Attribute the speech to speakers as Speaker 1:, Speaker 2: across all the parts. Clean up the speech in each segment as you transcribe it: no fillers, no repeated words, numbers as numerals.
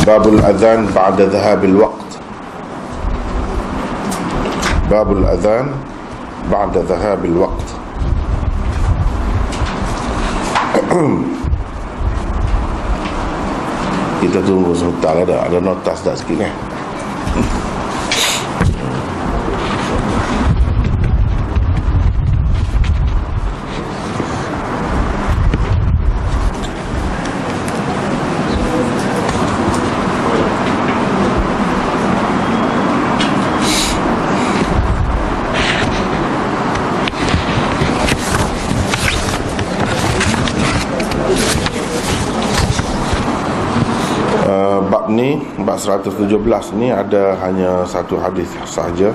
Speaker 1: Babul Adhan ba'da dhahabil waqt. Babul Adhan ba'da dhahabil waqt. Kita tunggu sebentar, ada notas tak sikit ni. Bab 117 ni ada hanya satu hadis sahaja,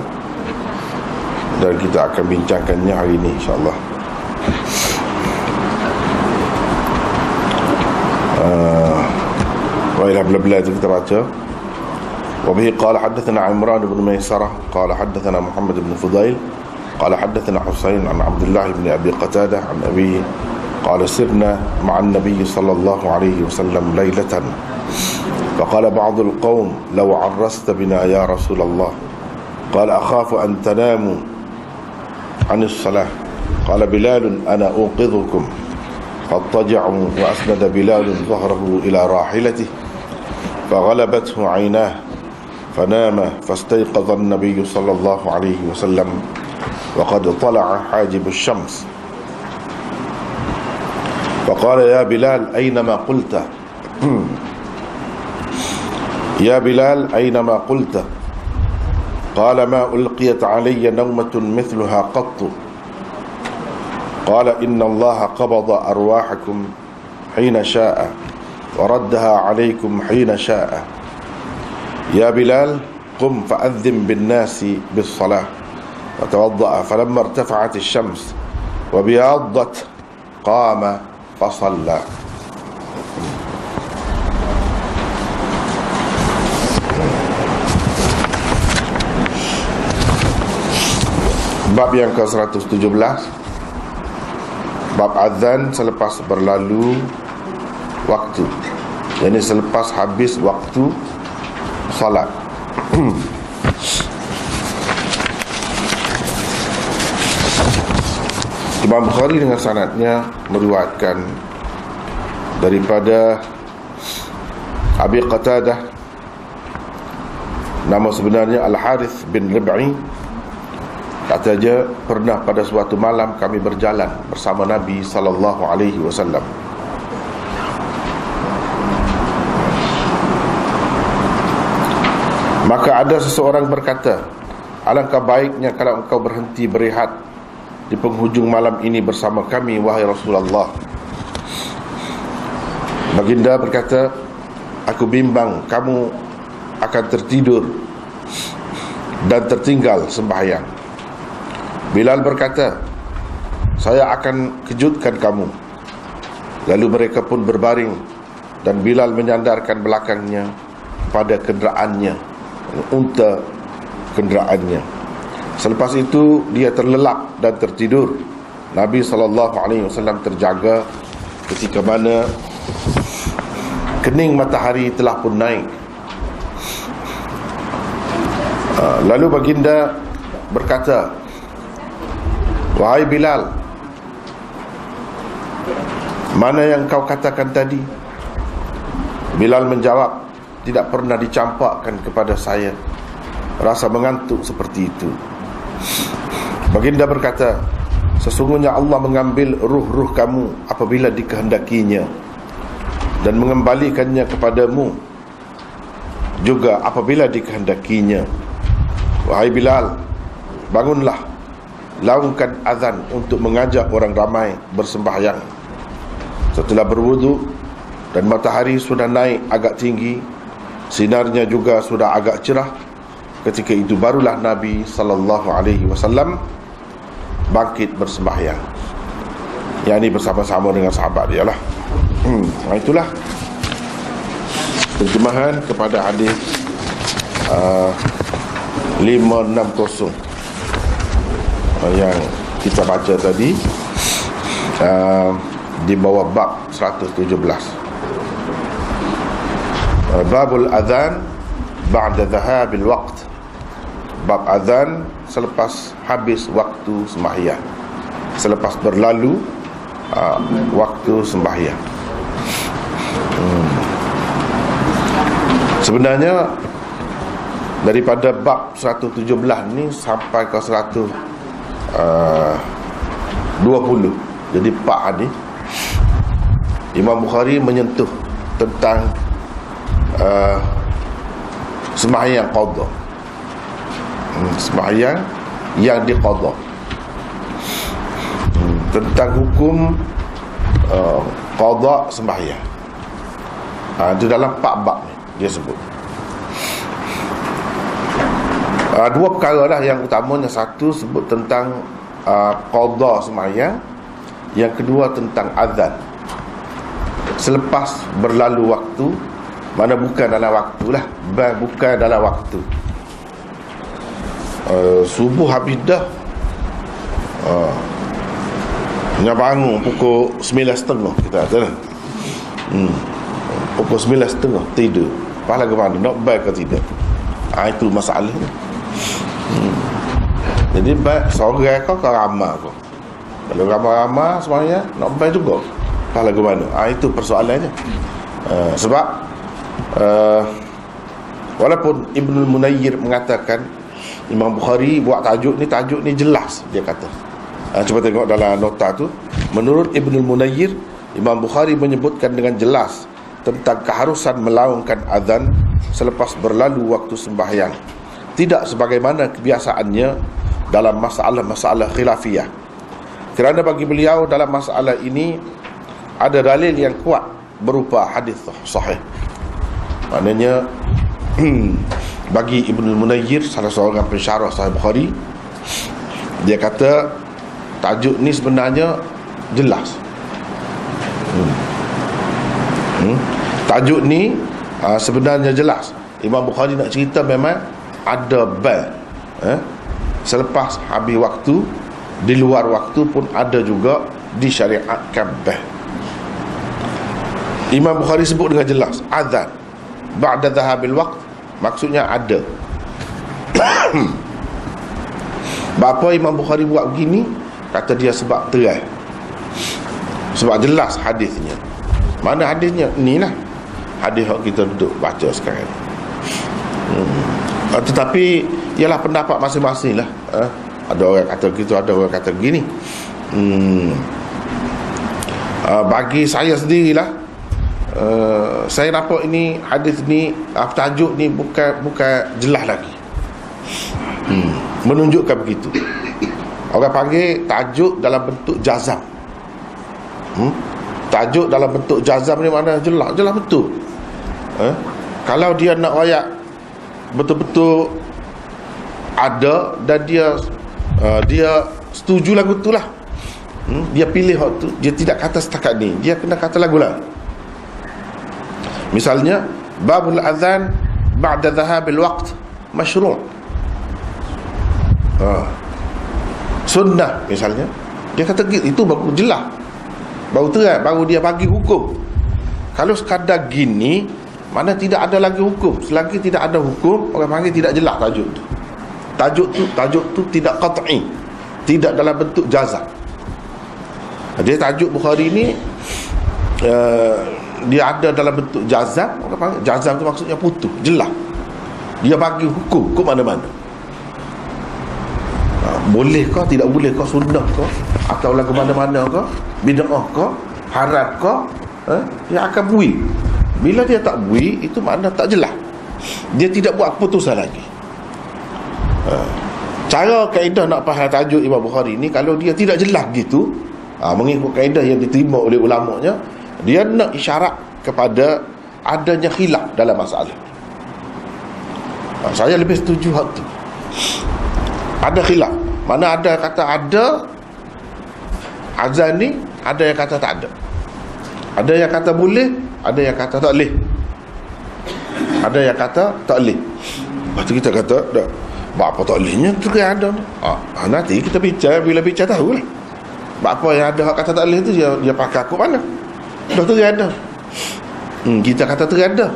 Speaker 1: dan kita akan bincangkannya hari ini insya-Allah. Baiklah, bila-bila itu kita baca. Wa bihi qala hadatsana Imran bin Maysarah qala hadatsana Muhammad bin Fudail qala hadatsana Husain an Abdullah bin Abi Qatadah an Abi qala sirna ma'an Nabiy sallallahu alaihi wasallam laylatan فقال بعض القوم لو عرست بنا يا رسول الله قال أخاف أن تناموا عن الصلاة قال بلال أنا أوقظكم فاضطجعوا وأسند بلال ظهره إلى راحلته فغلبته عيناه فنام فاستيقظ النبي صلى الله عليه وسلم وقد طلع حاجب الشمس فقال يا بلال أينما قلت يا بلال أينما قلت قال ما ألقيت علي نومة مثلها قط قال إن الله قبض أرواحكم حين شاء وردها عليكم حين شاء يا بلال قم فأذن بالناس بالصلاة وتوضأ فلما ارتفعت الشمس وبياضت قام فصلى. Bab yang ke-117, bab azan selepas berlalu waktu, yakni selepas habis waktu salat. Imam Bukhari dengan sanadnya meriwayatkan daripada Abi Qatadah, nama sebenarnya Al-Harith bin Rib'i, kata dia, pernah pada suatu malam kami berjalan bersama Nabi sallallahu alaihi wasallam. Maka ada seseorang berkata, alangkah baiknya kalau engkau berhenti berehat di penghujung malam ini bersama kami, wahai Rasulullah. Baginda berkata, aku bimbang kamu akan tertidur dan tertinggal sembahyang. Bilal berkata, saya akan kejutkan kamu. Lalu mereka pun berbaring, dan Bilal menyandarkan belakangnya pada kenderaannya, unta kenderaannya. Selepas itu dia terlelap dan tertidur. Nabi SAW terjaga ketika mana kening matahari telah pun naik. Lalu baginda berkata, wahai Bilal, mana yang kau katakan tadi? Bilal menjawab, tidak pernah dicampakkan kepada saya rasa mengantuk seperti itu. Baginda berkata, sesungguhnya Allah mengambil ruh-ruh kamu apabila dikehendakinya, dan mengembalikannya kepadamu juga apabila dikehendakinya. Wahai Bilal, bangunlah, laungkan azan untuk mengajak orang ramai bersembahyang. Setelah berwudu dan matahari sudah naik agak tinggi, sinarnya juga sudah agak cerah, ketika itu barulah Nabi SAW bangkit bersembahyang, yakni bersama-sama dengan sahabat dia lah. Itulah terjemahan kepada hadis 560 yang kita baca tadi, di bawah bab 117. Babul adhan ba'da dhahabil waqt. Bab azan selepas habis waktu sembahyang, selepas berlalu waktu sembahyang. Sebenarnya daripada bab 117 ni sampai ke 120, jadi 4 hadis, Imam Bukhari menyentuh tentang sembahyang qadha, sembahyang yang diqadha, tentang hukum qadha sembahyang. Itu dalam 4 bab ni dia sebut. Dua perkara lah yang utamanya. Satu sebut tentang qadha sembahyang, yang kedua tentang azan selepas berlalu waktu, mana bukan dalam waktu lah, bukan dalam waktu. Subuh habis dah, nak bangun pukul 9.30 kita kata lah. Pukul 9.30 tidur, pahala ke mana, nak baik ke tidak? Itu masalahnya. Jadi baik seorang kau ramah kau, kalau ramah-ramah semuanya nak baik juga, pahala ke mana? Itu persoalannya. Sebab walaupun Ibnul Munayyir mengatakan Imam Bukhari buat tajuk ni jelas, dia kata. Cuba tengok dalam nota tu. Menurut Ibnul Munayyir, Imam Bukhari menyebutkan dengan jelas tentang keharusan melaungkan azan selepas berlalu waktu sembahyang, tidak sebagaimana kebiasaannya dalam masalah-masalah khilafiyah. Kerana bagi beliau dalam masalah ini ada dalil yang kuat berupa hadis sahih. Maknanya bagi Ibnul Munayyir, salah seorang pensyarah Sahih Bukhari, dia kata tajuk ni sebenarnya jelas. Tajuk ni sebenarnya jelas. Imam Bukhari nak cerita memang ada bal, selepas habis waktu, di luar waktu pun ada juga disyariatkan bal. Imam Bukhari sebut dengan jelas azan ba'da dhahabil waqt, maksudnya ada. Bapa Imam Bukhari buat begini, kata dia sebab terang, sebab jelas hadisnya. Mana hadisnya? Inilah hadis yang kita duduk baca sekarang. Tetapi ialah pendapat masing-masing lah. Ada orang kata gitu, ada orang kata begini. Bagi saya sendirilah, saya nampak ini hadis ni, tajuk ni bukan jelas lagi. Menunjukkan begitu. Orang panggil tajuk dalam bentuk jazam. Tajuk dalam bentuk jazam ni mana jelas betul. Kalau dia nak royak betul-betul ada, dan dia setuju lagu tu lah, dia pilih waktu, dia tidak kata setakat ni, dia kena kata lagu lah. Misalnya babul azan ba'da dhahabil waqt masyru', sunnah misalnya, dia kata itu baru jelas, baru terang, baru dia bagi hukum. Kalau sekadar gini, mana tidak ada lagi hukum. Selagi tidak ada hukum, orang panggil tidak jelas tajuk tu. Tajuk tu tidak qat'i, tidak dalam bentuk jazam. Dia tajuk Bukhari ni dia ada dalam bentuk jazam. Orang panggil jazam tu maksudnya putus, jelas. Dia bagi hukum ke mana-mana. Boleh ke tidak boleh ke, sunnah ke, atau lagu mana-mana ke, bid'ah ke, haram ke, dia akan bui. Bila dia tak bui, itu makna tak jelas, dia tidak buat keputusan lagi. Cara kaedah nak faham tajuk Imam Bukhari ni, kalau dia tidak jelas gitu, mengikut kaedah yang diterima oleh ulamanya, dia nak isyarat kepada adanya khilaf dalam masalah. Saya lebih setuju hal tu. Ada khilaf, mana ada kata ada azan ni, ada yang kata tak ada. Ada yang kata boleh, ada yang kata tak boleh. Ada yang kata tak boleh. Lepas tu kita kata dah, apa tak bolehnya tu kan ada. Nanti kita bincang, bila bincang tahulah. Apa yang ada kata tak boleh tu, dia pakai aku mana. Dah terada. Kita kata terada.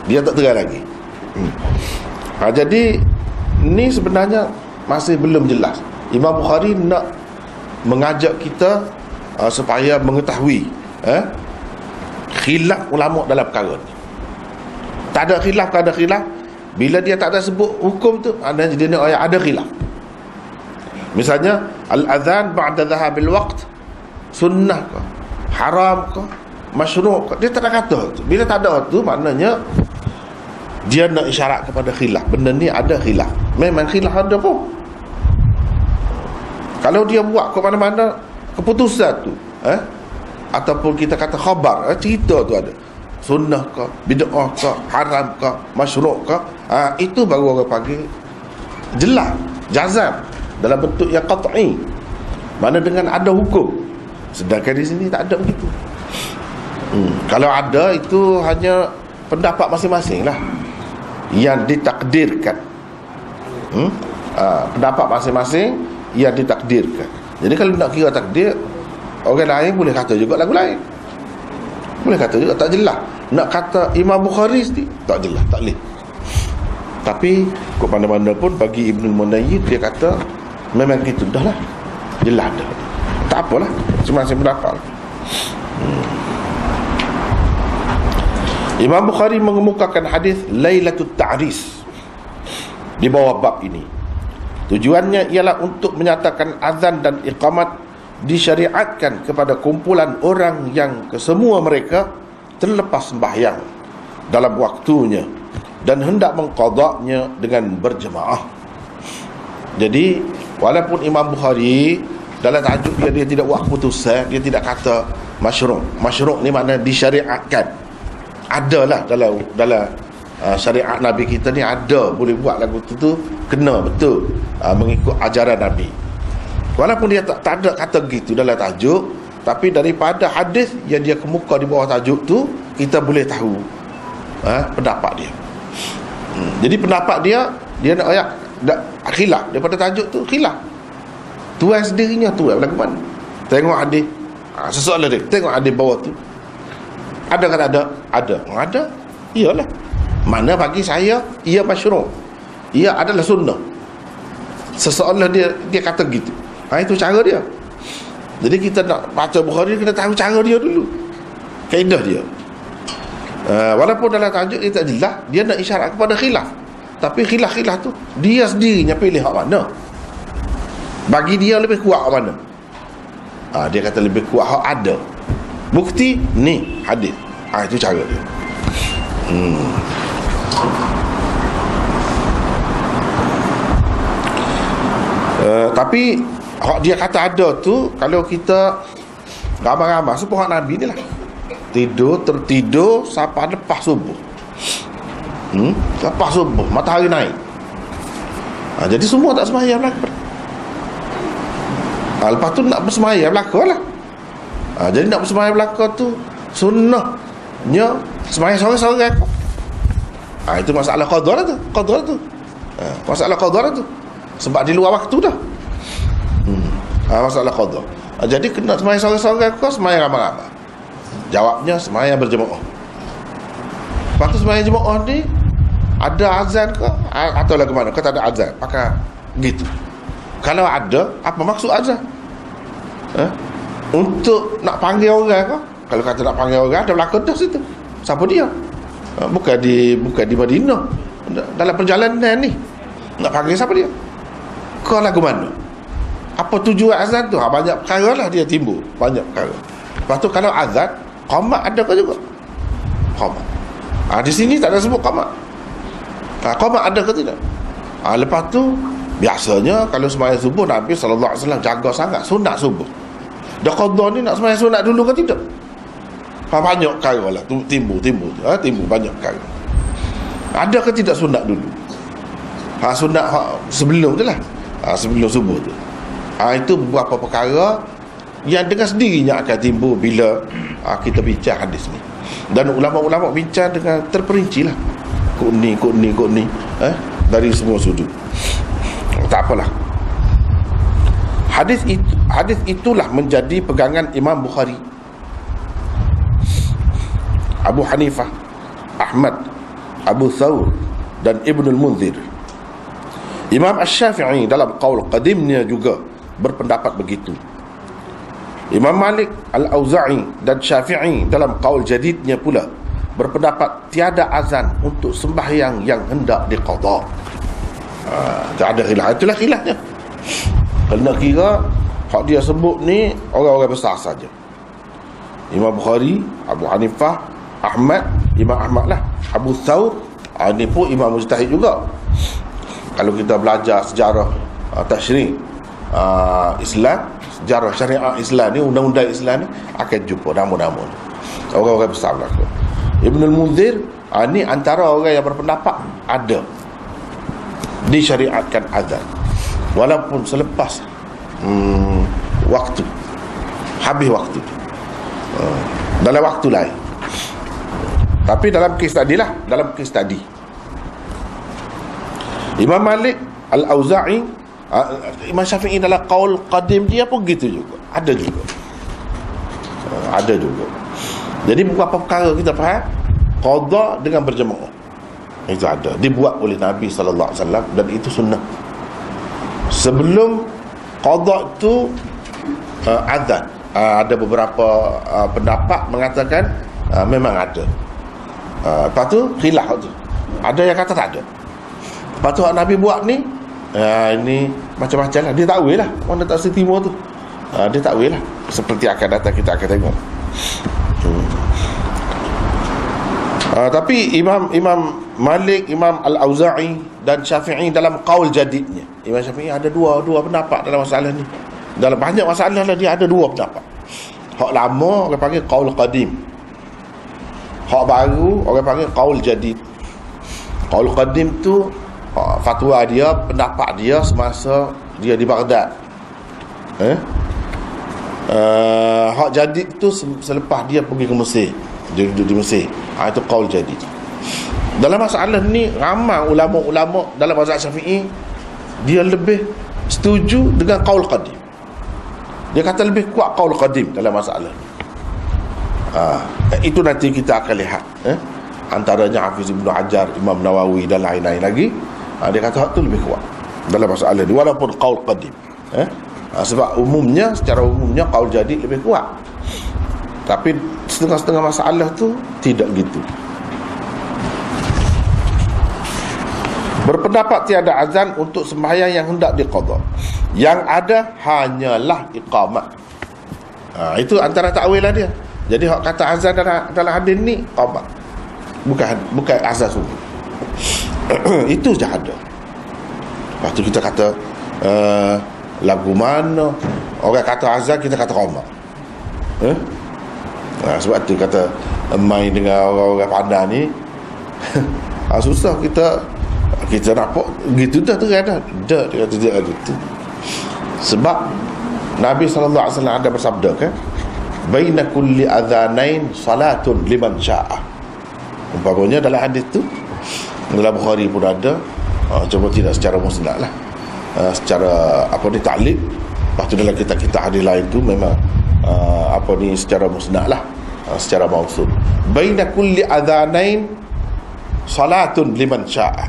Speaker 1: Dia tak terang lagi. Jadi ni sebenarnya masih belum jelas. Imam Bukhari nak mengajak kita supaya mengetahui khilaf ulama dalam perkara ni. Tak ada khilaf, tak ada khilaf. Bila dia tak ada sebut hukum tu, ada dia nak ayat ada khilaf. Misalnya al-adhan ba'da dhahabil waqt sunnah ke, haram ke, masyru' ke, dia tak ada kata tu. Bila tak ada tu, maknanya dia nak isyarat kepada khilaf. Benda ni ada khilaf. Memang khilaf ada pun. Kalau dia buat ke mana-mana keputusan tu, ataupun kita kata khabar, cerita tu ada sunnah ke, bid'ah ke, haram ke, masyru' ke, itu baru orang panggil jelas, jazam, dalam bentuk yang qat'i, mana dengan ada hukum. Sedangkan di sini tak ada begitu. Kalau ada, itu hanya pendapat masing-masing lah yang ditakdirkan. Pendapat masing-masing yang ditakdirkan. Jadi kalau nak kira takdir, orang lain boleh kata juga lagu lain, boleh kata juga tak jelas. Nak kata Imam Bukhari tak jelas, tak boleh. Tapi kok mana-mana pun bagi Ibnul Munayyid, dia kata memang gitu dah lah, jelas dah, tak apalah, masing-masing pendapat. Imam Bukhari mengemukakan hadis Lailatul Ta'ris di bawah bab ini. Tujuannya ialah untuk menyatakan azan dan iqamat disyariatkan kepada kumpulan orang yang kesemua mereka terlepas sembahyang dalam waktunya dan hendak mengqadaknya dengan berjemaah. Jadi walaupun Imam Bukhari dalam tajuk dia tidak buat keputusan, dia tidak kata masyru'. Masyru' ni makna disyariatkan. Adalah dalam syariat Nabi kita ni ada, boleh buat lagu tu kena betul mengikut ajaran Nabi. Walaupun dia tak ada kata gitu dalam tajuk, tapi daripada hadis yang dia kemuka di bawah tajuk tu, kita boleh tahu pendapat dia. Jadi pendapat dia nak ayat khilaf daripada tajuk tu, khilaf. Tuan sendirinya tu lagu mana. Tengok hadis, sesoalan dia tengok hadis bawah tu, ada kan ada? Ada. Iyalah. Mana bagi saya ia masyru', ia adalah sunnah. Sesoalan dia kata gitu. Itu cara dia. Jadi kita nak baca Bukhari, kena tahu cara dia dulu, kaedah dia. Walaupun dalam tajuk dia tak jelas, dia nak isyarat kepada khilaf. Tapi khilaf tu dia sendirinya pilih hak mana. Bagi dia lebih kuat hak mana. Dia kata lebih kuat hak ada. Bukti ni hadis. Itu cara dia. Tapi hak dia kata ada tu, kalau kita ramai-ramai sebab hak Nabi ni lah, tertidur sampai lepas subuh. Lepas subuh matahari naik. Jadi semua tak sembahyang belakang. Lepas tu nak bersembahyang belakang lah. Jadi nak bersembahyang belakang tu sunnahnya sembahyang sore-sore. Itu masalah qadar tu. Masalah qadar tu. Sebab di luar waktu dah. Masalah qadar. Jadi kena sembahyang sore-sore ke sembahyang ramai-ramai? Jawabnya sembahyang berjemaah. Lepas tu sembahyang jemaah ni ada azan ke atau lagu mana? Kata ada azan, pakai gitu. Kalau ada, apa maksud azan? Untuk nak panggil orang ke? Kalau kata nak panggil orang, ada belakang dah situ. Siapa dia? Bukan di Madinah. Dalam perjalanan ni nak panggil siapa dia? Kau lagu mana? Apa tujuan azan tu? Banyak perkara lah dia timbul. Banyak perkara. Lepas tu kalau azan, qamat ada ke juga? Qamat. Di sini tak ada sebut qamat. Qamat ada ke tidak? Lepas tu biasanya kalau sembahyang subuh, Nabi SAW jaga sangat sunat subuh. Dah qadha ni nak sembahyang sunat dulu ke tidak? Banyak perkara lah timbul banyak perkara. Ada ke tidak sunat dulu? Sunat sebelum tu lah, sebelum subuh tu. Itu beberapa perkara yang dengan sendirinya akan timbul bila kita bincang hadis ni. Dan ulama-ulama bincang dengan terperinci lah, kod ni dari semua sudut. Tak apalah. Hadis itulah menjadi pegangan Imam Bukhari, Abu Hanifah, Ahmad Abu Thawr dan Ibn al-Munzir. Imam Asy-Syafi'i dalam qaul qadimnya juga berpendapat begitu. Imam Malik, Al-Auza'i dan Syafi'i dalam qaul jadidnya pula berpendapat tiada azan untuk sembahyang yang hendak diqada. Tak ada khilaf. Itulah khilafnya. Kena kira hak dia sebut ni orang-orang besar saja. Imam Bukhari, Abu Hanifah, Ahmad, Imam Ahmad lah, Abu Thawr, ni pun imam mujtahid juga. Kalau kita belajar sejarah tasyri' Islam, sejarah syariah Islam ni, undang-undang Islam ni, akan jumpa nama-nama ni. Orang-orang besar belaka. Ibn al-Munzir ni antara orang yang berpendapat ada disyariatkan azan walaupun selepas waktu, habis waktu, dalam waktu lain. Tapi dalam kes tadi lah, dalam kes tadi Imam Malik, Al-Auza'i, Imam Syafi'i dalam qaul qadim dia pun gitu juga. Ada juga. Ada juga. Jadi beberapa perkara kita faham qada dengan berjemaah. Itu ada, dibuat oleh Nabi sallallahu alaihi wasallam dan itu sunnah. Sebelum qada tu azan, ada beberapa pendapat mengatakan memang ada. Lepas tu khilaf tu. Ada yang kata tak ada. Lepas tu Nabi buat ni, ini macam-macam lah. Dia takwil lah. Orang tak setimur tu, dia takwil lah. Seperti akan datang kita akan tengok. Tapi Imam Malik, Imam Al-Auza'i dan Syafi'i dalam qaul jadidnya, Imam Syafi'i ada dua pendapat dalam masalah ni. Dalam banyak masalah lah dia ada dua pendapat. Hak lama orang panggil qaul qadim, hak baru orang panggil qaul jadid. Qaul qadim tu fatwa dia, pendapat dia semasa dia di Baghdad. Hak jadid tu selepas dia pergi ke Mesir. Dia duduk di Mesir. Itu qaul jadid. Dalam masalah ni ramai ulama-ulama dalam mazhab Syafi'i dia lebih setuju dengan qaul qadim. Dia kata lebih kuat qaul qadim dalam masalah ni. Itu nanti kita akan lihat, antaranya Hafiz Ibn Hajar, Imam Nawawi dan lain-lain lagi. Dia kata tu lebih kuat dalam masalah ni walaupun qaul qadim. Sebab umumnya, secara umumnya qaul jadid lebih kuat. Tapi setengah-setengah masalah tu tidak gitu. Berpendapat tiada azan untuk sembahyang yang hendak diqada. Yang ada hanyalah iqamah. Itu antara takwilah dia. Jadi hak kata azan dalam hadis ni iqamah. Bukan azan sungguh. Itu je ada. Lepas tu kita kata lagu mana, orang kata azan, kita kata iqamah. Sebab tu kata main dengan orang-orang pandai ni susah kita nampak gitu dah tu kan. Dia kata dia gitu. Sebab Nabi SAW ada bersabda kan, baina kulli adhanain salatun liman sya'a. Umpamanya dalam hadis tu, dalam Bukhari pun ada, cuma tidak secara musnad lah, secara taklid. Lepas tu dalam kitab-kitab hadis lain tu memang secara musnad lah, secara mausul. Baina kulli adhanain salatun liman sya'a.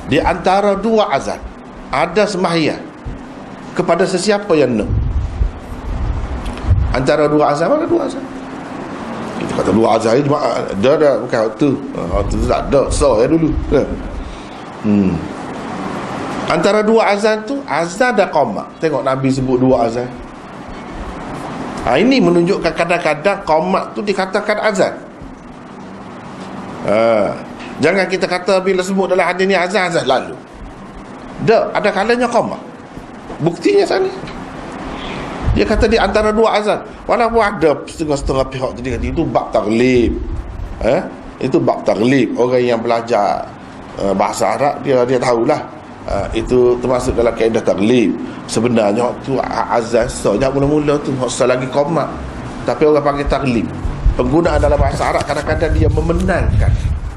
Speaker 1: Di antara dua azan ada sembahyang kepada sesiapa yang nak. Antara dua azan, mana dua azan? Kita kata dua azan ni dah bukan waktu tak ada, so ya dulu. Antara dua azan tu, azan dan qamat. Tengok Nabi sebut dua azan. Ini menunjukkan kadang-kadang qamat tu dikatakan azan. Jangan kita kata bila sebut dalam hadis ni azan lalu. Ada kalanya qamat. Buktinya sana. Dia kata di antara dua azan. Walaupun ada setengah-setengah pihak tadi kata itu bab taglib. Itu bab taglib. Orang yang belajar bahasa Arab dia tahulah. Itu termasuk dalam kaedah taglib. Sebenarnya waktu azan sejak mula-mula tu lagi qamat. Tapi orang panggil taglib. Penggunaan dalam bahasa Arab kadang-kadang dia memenangkan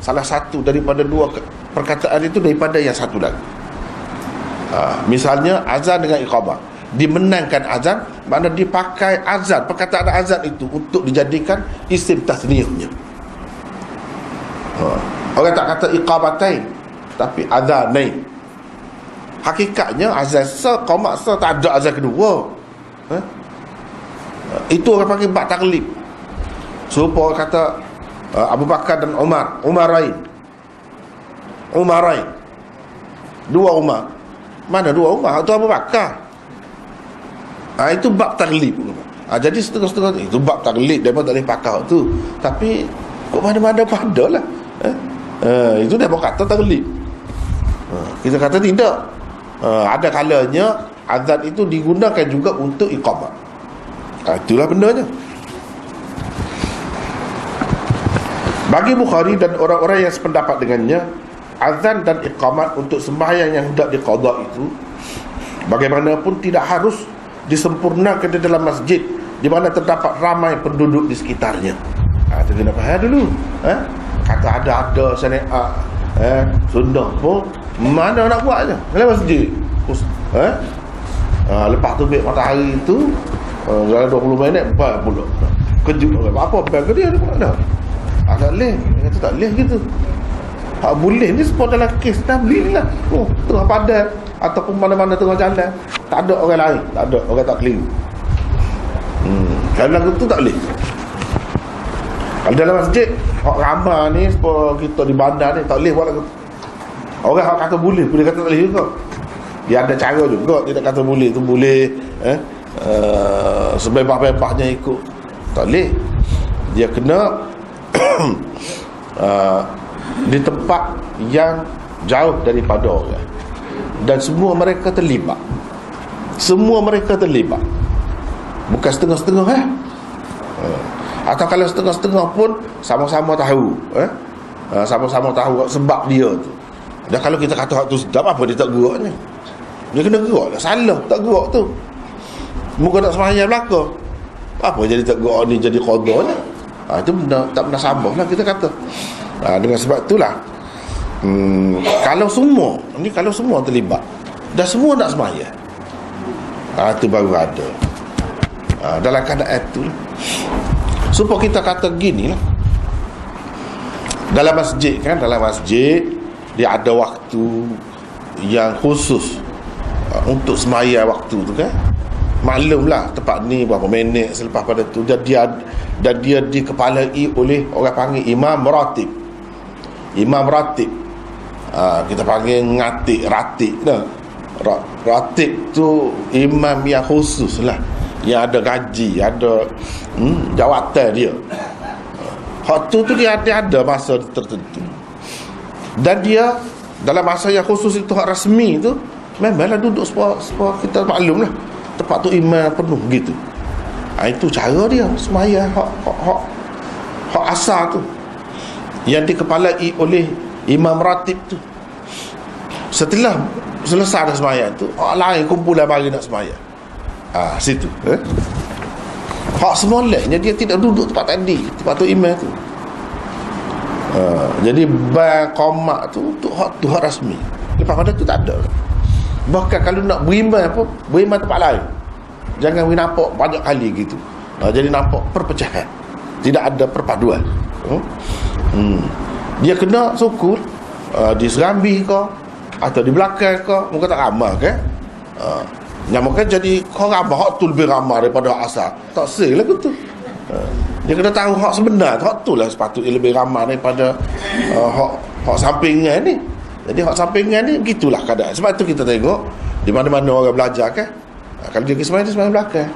Speaker 1: salah satu daripada dua perkataan itu daripada yang satu lagi. Misalnya azan dengan iqamah, dimenangkan azan, makna dipakai azan, perkataan azan itu untuk dijadikan isim tasniyahnya. Orang tak kata iqamatain, tapi adzanain. Hakikatnya azan qamat tak ada azan kedua. Itu orang panggil bab taklib. Serupa orang kata Abu Bakar dan Umarain. Dua Umar. Mana dua Umar? Itu Abu Bakar. Itu bab taklib. Jadi setengah-setengah itu bab taklid, dia pun tak boleh pakai tu. Tapi kok mana-mana padalah. Itu dia pun kata taklid. Kita kata tidak. Ada kalanya azan itu digunakan juga untuk iqamah. Itulah bendanya. Bagi Bukhari dan orang-orang yang sependapat dengannya, azan dan iqamat untuk sembahyang yang hendak diqada itu bagaimanapun tidak harus disempurnakan di dalam masjid di mana terdapat ramai penduduk di sekitarnya. Kita kena faham dulu. Kata ada syariat sunnah pun mana nak buat je dalam masjid. Lepas tu baik matahari itu dalam 20 minit empat pula kejut apa bang ke dia pun ada. Tak boleh. Kata tak boleh gitu. Boleh ni sebab dalam kes tabligh ni lah. Tengah padat ataupun mana-mana tengah jalan, tak ada orang lain, tak ada orang tak keliru. Kalau lagu tu tak boleh. Kalau dalam masjid hak ramai ni, sebab kita di bandar ni tak boleh buat lagu tu. Orang hak kata boleh kata tak boleh juga. Dia ada cara juga. Dia tak kata boleh tu boleh, sebebas-bebasnya ikut. Tak boleh. Dia kena di tempat yang jauh daripada orang, dan semua mereka terlibat. Bukan setengah-setengah. Atau kalau setengah-setengah pun sama-sama tahu, sama-sama tahu sebab dia tu. Dan kalau kita kata hak tu sedap, apa dia tak geraknya? Dia kena gerak lah. Salah tak gerak tu. Muka nak sembahyang belaka, apa jadi tak gerak ni, jadi qada ni. Itu benda tak pernah sabar lah kita kata. Dengan sebab itulah kalau semua terlibat dan semua nak sembahyang, itu baru ada. Dalam keadaan itu supaya kita kata gini lah, dalam masjid dia ada waktu yang khusus untuk sembahyang waktu tu kan. Maklumlah tempat ni berapa minit selepas pada tu, dan dia dikepalai oleh orang panggil imam ratib. Kita panggil ratib dah. Ratib tu imam yang khusus lah, yang ada gaji, ada jawatan dia. Hak tu dia ada masa tertentu, dan dia dalam masa yang khusus itu, hak rasmi tu memanglah duduk sepuluh kita maklum lah, tempat tu imam penuh gitu. Itu cara dia sembahyang hak asal tu, yang dikepalai oleh imam ratib tu. Setelah selesai dah sembahyang tu, hak lain kumpulan mari nak sembahyang. Situ hak semua lainnya dia tidak duduk tempat tadi, tempat tu imam tu. Jadi bang qamat tu untuk hak rasmi. Lepas pada tu tak ada. Bahkan kalau nak beriman tempat lain, jangan nampak banyak kali gitu. Jadi nampak perpecahan, tidak ada perpaduan. Dia kena syukur di serambi ke atau di belakang ke, muka tak ramah kan. Namakan jadi kau ramah, hak tu lebih ramah daripada hak asal. Tak sel lah tu. Dia kena tahu hak sebenar, hak tu lah sepatutnya lebih ramah daripada hak sampingan ni. Jadi hak sampingan ni begitulah keadaan. Sebab tu kita tengok di mana-mana orang belajar kan, kalau dia pergi sembahyang belakang,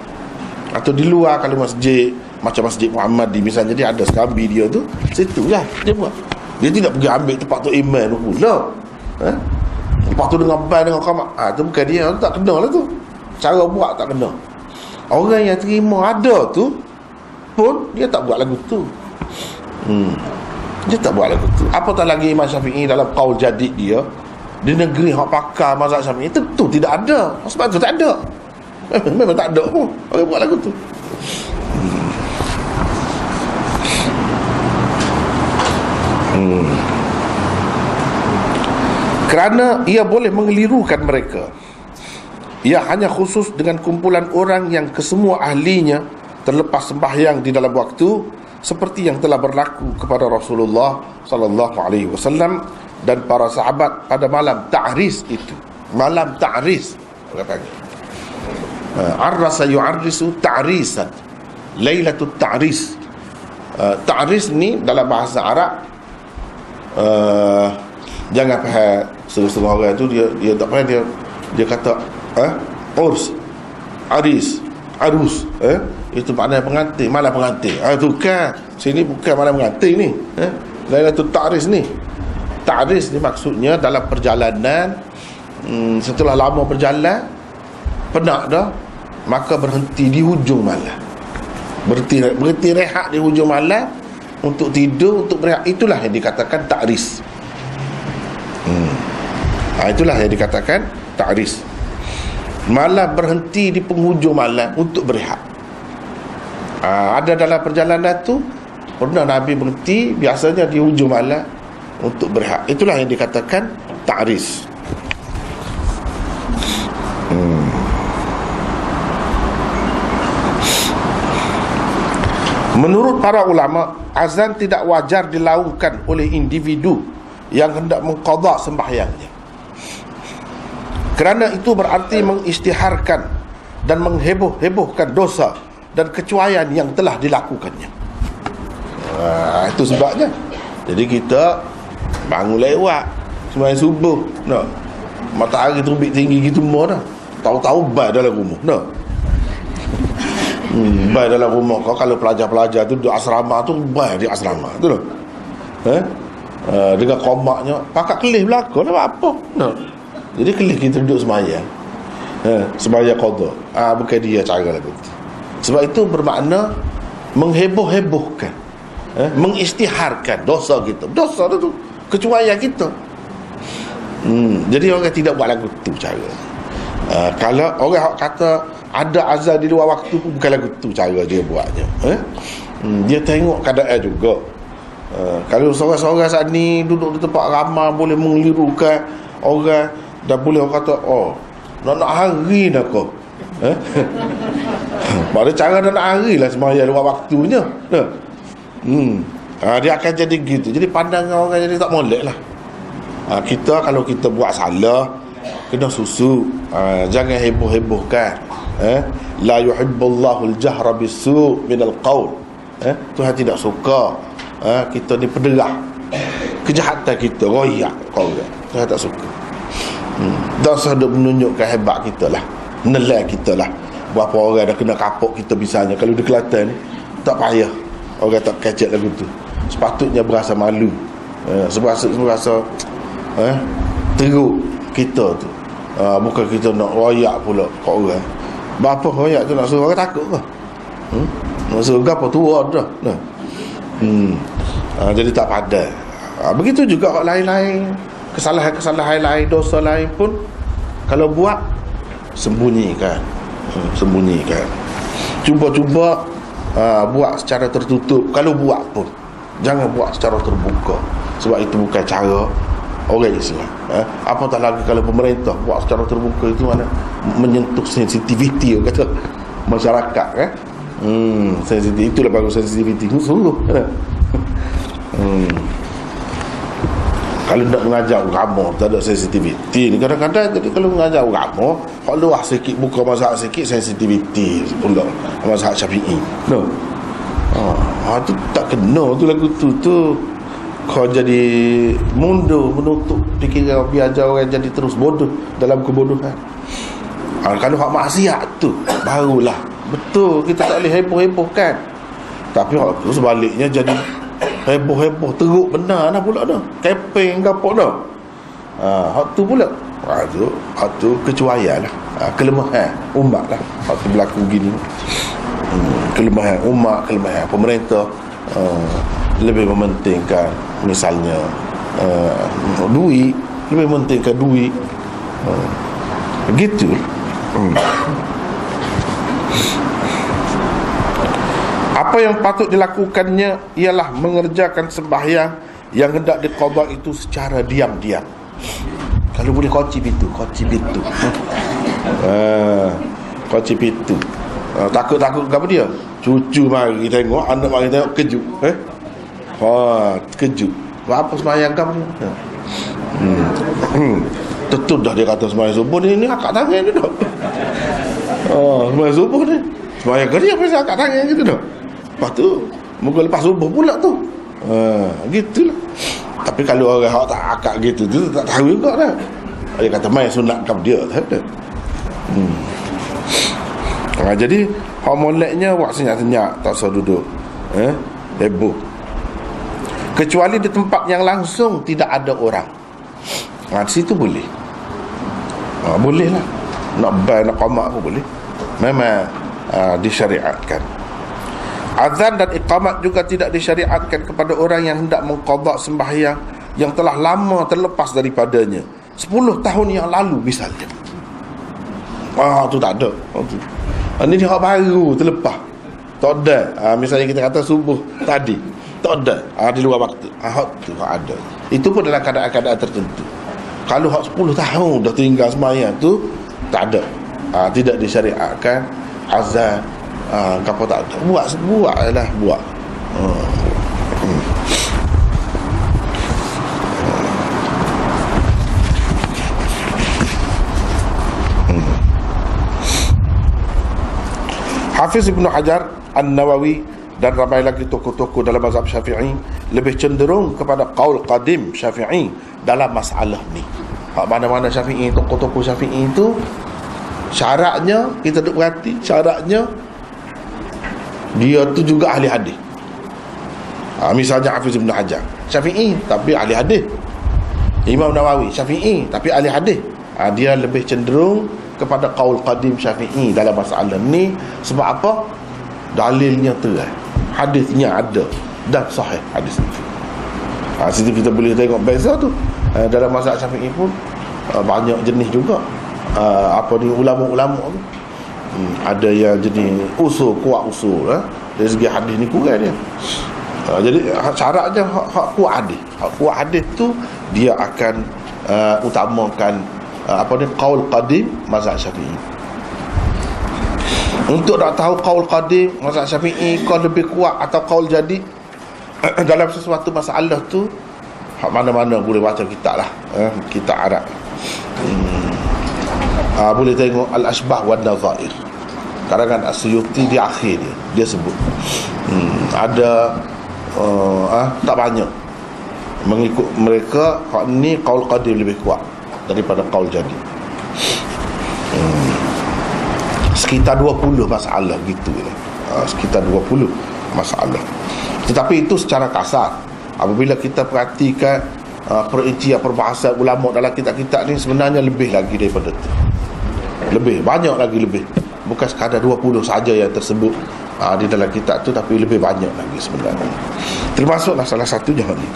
Speaker 1: atau di luar kalau masjid macam Masjid Muhammad di misalnya, dia ada serambi dia tu, situ lah dia buat. Dia tidak pergi ambil tempat tu imam tu pula. Lepas tu dengan ban dengan qamat, tu bukan dia, tu tak kena lah tu. Cara buat tak kena. Orang yang terima ada tu pun dia tak buat lagu tu. Dia tak buat lagu tu. Apatah lagi Imam Syafi'i dalam qaul jadid dia, di negeri hak pakar mazhab Syafi'i tentu tidak ada. Sebab tu tak ada. Memang tak ada pun orang buat lagu tu. Kerana ia boleh mengelirukan mereka. Ia hanya khusus dengan kumpulan orang yang kesemua ahlinya terlepas sembahyang di dalam waktu seperti yang telah berlaku kepada Rasulullah sallallahu alaihi wasallam dan para sahabat pada malam ta'ris itu. Malam ta'ris katanya. Arrasa yu'arrisu ta'risan. Lailatul ta'ris. Ta'ris ni dalam bahasa Arab, jangan faham setengah orang tu dia tak faham, dia kata urs, aris, arus, itu makna pengantin, malam pengantin. Itu kan sini bukan malam pengantin ni. Lailatul ta'ris ni. Ta'ris ni maksudnya dalam perjalanan, setelah lama berjalan, penat dah, maka berhenti di hujung malam. Berhenti rehat di hujung malam untuk tidur, untuk berehat. Itulah yang dikatakan ta'ris. Itulah yang dikatakan ta'ris. Malam berhenti di penghujung malam untuk berehat. Ada dalam perjalanan tu pernah Nabi berhenti biasanya di hujung malam untuk berehat. Itulah yang dikatakan ta'ris. Menurut para ulama, azan tidak wajar dilakukan oleh individu yang hendak mengqadha sembahyangnya, kerana itu berarti mengisytiharkan dan mengheboh-hebohkan dosa dan kecuaian yang telah dilakukannya. Itu sebabnya. Jadi kita bangun lewat sembahyang subuh, matahari terbit tinggi gitu semua dah, tahu-tahu bai dalam rumah, bai dalam rumah kau. Kalau pelajar-pelajar tu di asrama tu, bai di asrama tu loh. Dengan komaknya pakat kelih belakang dah apa. Jadi kelih kita duduk sembahyang. Sembahyang qada. Bukan dia cara lagu tu. Sebab itu bermakna mengheboh-hebohkan, mengisytiharkan dosa kita. Dosa tu kecuaian kita. Jadi orang tidak buat lagu tu cara. Kalau orang kata ada azan di luar waktu pun bukan lagu tu cara dia buatnya. Dia tengok keadaan juga. Kalau seorang-seorang saat ni duduk di tempat ramai boleh mengelirukan orang, dan boleh orang kata nak hari dah kau. Pada cara nak hari lah sembahyang luar waktunya. Dia akan jadi gitu. Jadi pandangan orang jadi tak molek lah. Kita kalau kita buat salah kena susu, jangan heboh-hebohkan. La yuhibbullahu al-jahra bis-su' minal qaul. Tuhan tidak suka kita ni pederah kejahatan kita, royak kau. Tuhan tak suka. Dosa duk menunjukkan hebat kita lah, nelai kita lah. Berapa orang dah kena kapok kita misalnya. Kalau di Kelantan tak payah orang tak kecek lagu tu, sepatutnya berasa malu, berasa teruk kita tu. Bukan kita nak royak pula kat orang. Berapa royak tu nak suruh orang takut ke? Nak suruh apa tua dah. Jadi tak padan. Begitu juga kat lain-lain, kesalahan-kesalahan lain, dosa lain pun kalau buat, sembunyikan. Cuba-cuba buat secara tertutup. Kalau buat pun jangan buat secara terbuka, sebab itu bukan cara orang Islam. Apatah lagi kalau pemerintah buat secara terbuka, itu mana menyentuh sensitiviti kata masyarakat kan. Sensitif, itulah baru sensitiviti sungguh. Kalau nak mengajar agama tak ada sensitiviti ni kadang-kadang. Jadi kalau mengajar agama hak luah sikit, buka mazhab sikit, sensitiviti pula mazhab Syafi'i. Tu tak kena tu lagu tu kau jadi mundur, menutup fikiran, biar orang jadi terus bodoh dalam kebodohan. Kalau hak maksiat tu barulah betul kita tak boleh heboh-hebohkan. Tapi hak tu sebaliknya jadi heboh-heboh teruk benar dah pula dah, keping ke apa dah. Hak tu pula hak tu kecuaian lah, kelemahan umat lah. Hak tu berlaku gini, kelemahan umat, kelemahan pemerintah. Lebih mementingkan misalnya duit, lebih mementingkan duit, begitu. Apa yang patut dilakukannya ialah mengerjakan sembahyang yang hendak diqadha itu secara diam-diam. Kalau boleh kunci pintu. Kunci pintu. Takut-takut apa dia? Cucu mari tengok, anak mari tengok, kejut. Kejut. Apa semayang kamu ni? Tetap dah dia kata semayang subuh ni akak tangan ni dah. Semayang subuh ni semayang kerja apa akak tangan gitu dah. Lepas tu muka lepas subuh pula tu. Gitulah. Tapi kalau orang tak akak gitu tu tak tahu juga dah. Dia kata main sunat kau dia tak ada. Jadi hak moleknya buat senyap-senyap, tak usah duduk heboh. Kecuali di tempat yang langsung tidak ada orang. Di situ boleh. Boleh lah. Nak ban, nak qamat pun boleh. Memang disyariatkan. Azan dan iqamat juga tidak disyariatkan kepada orang yang hendak mengqadha sembahyang yang telah lama terlepas daripadanya. 10 tahun yang lalu misalnya. Tu tak ada. Ini dia hak baru terlepas. Tak ada. Misalnya kita kata subuh tadi, tak ada. Di luar waktu. Hak tu hak ada. Itu pun dalam keadaan-keadaan tertentu. Kalau hak 10 tahun dah tinggal sembahyang tu tak ada. Tidak disyariatkan azan. Apa tak ada. Buat. Hafiz Ibn Hajar An-Nawawi dan ramai lagi tokoh-tokoh dalam mazhab Syafi'i lebih cenderung kepada qaul qadim Syafi'i dalam masalah ni. Mana-mana Syafi'i, tokoh-tokoh Syafi'i itu syaratnya, kita duk perhati syaratnya dia tu juga ahli hadis. Misalnya Hafiz Ibn Hajar Syafi'i tapi ahli hadis. Imam Nawawi Syafi'i tapi ahli hadis. Dia lebih cenderung kepada qaul qadim Syafi'i dalam masalah ni. Sebab apa? Dalilnya terang, hadisnya ada dan sahih hadis itu. Situ kita boleh tengok beza tu. Dalam mazhab Syafi'i pun banyak jenis juga. Ulama-ulama tu ada yang jenis kuat usul dari segi hadis ni kurang dia. Jadi syaratnya hak kuat hadis. Hak kuat hadis tu dia akan utamakan qaul qadim mazhab Syafi'i. Untuk nak tahu qaul qadim mazhab Syafi'i kau lebih kuat atau qaul jadi dalam sesuatu masalah tu, hak mana-mana boleh baca kitab lah, kitab Arab. Boleh tengok Al-Ashbah wa Nazair karangan As-Suyuti di akhir dia sebut. Ada tak banyak mengikut mereka hak ni qaul qadim lebih kuat daripada qaul jadi. Sekitar 20 masalah gitu sekitar 20 masalah. Tetapi itu secara kasar. Apabila kita perhatikan perincian perbahasan ulama dalam kitab-kitab ni, sebenarnya lebih lagi daripada itu. Lebih, banyak lagi lebih. Bukan sekadar 20 saja yang tersebut di dalam kitab tu, tapi lebih banyak lagi sebenarnya. Termasuklah salah satunya ni.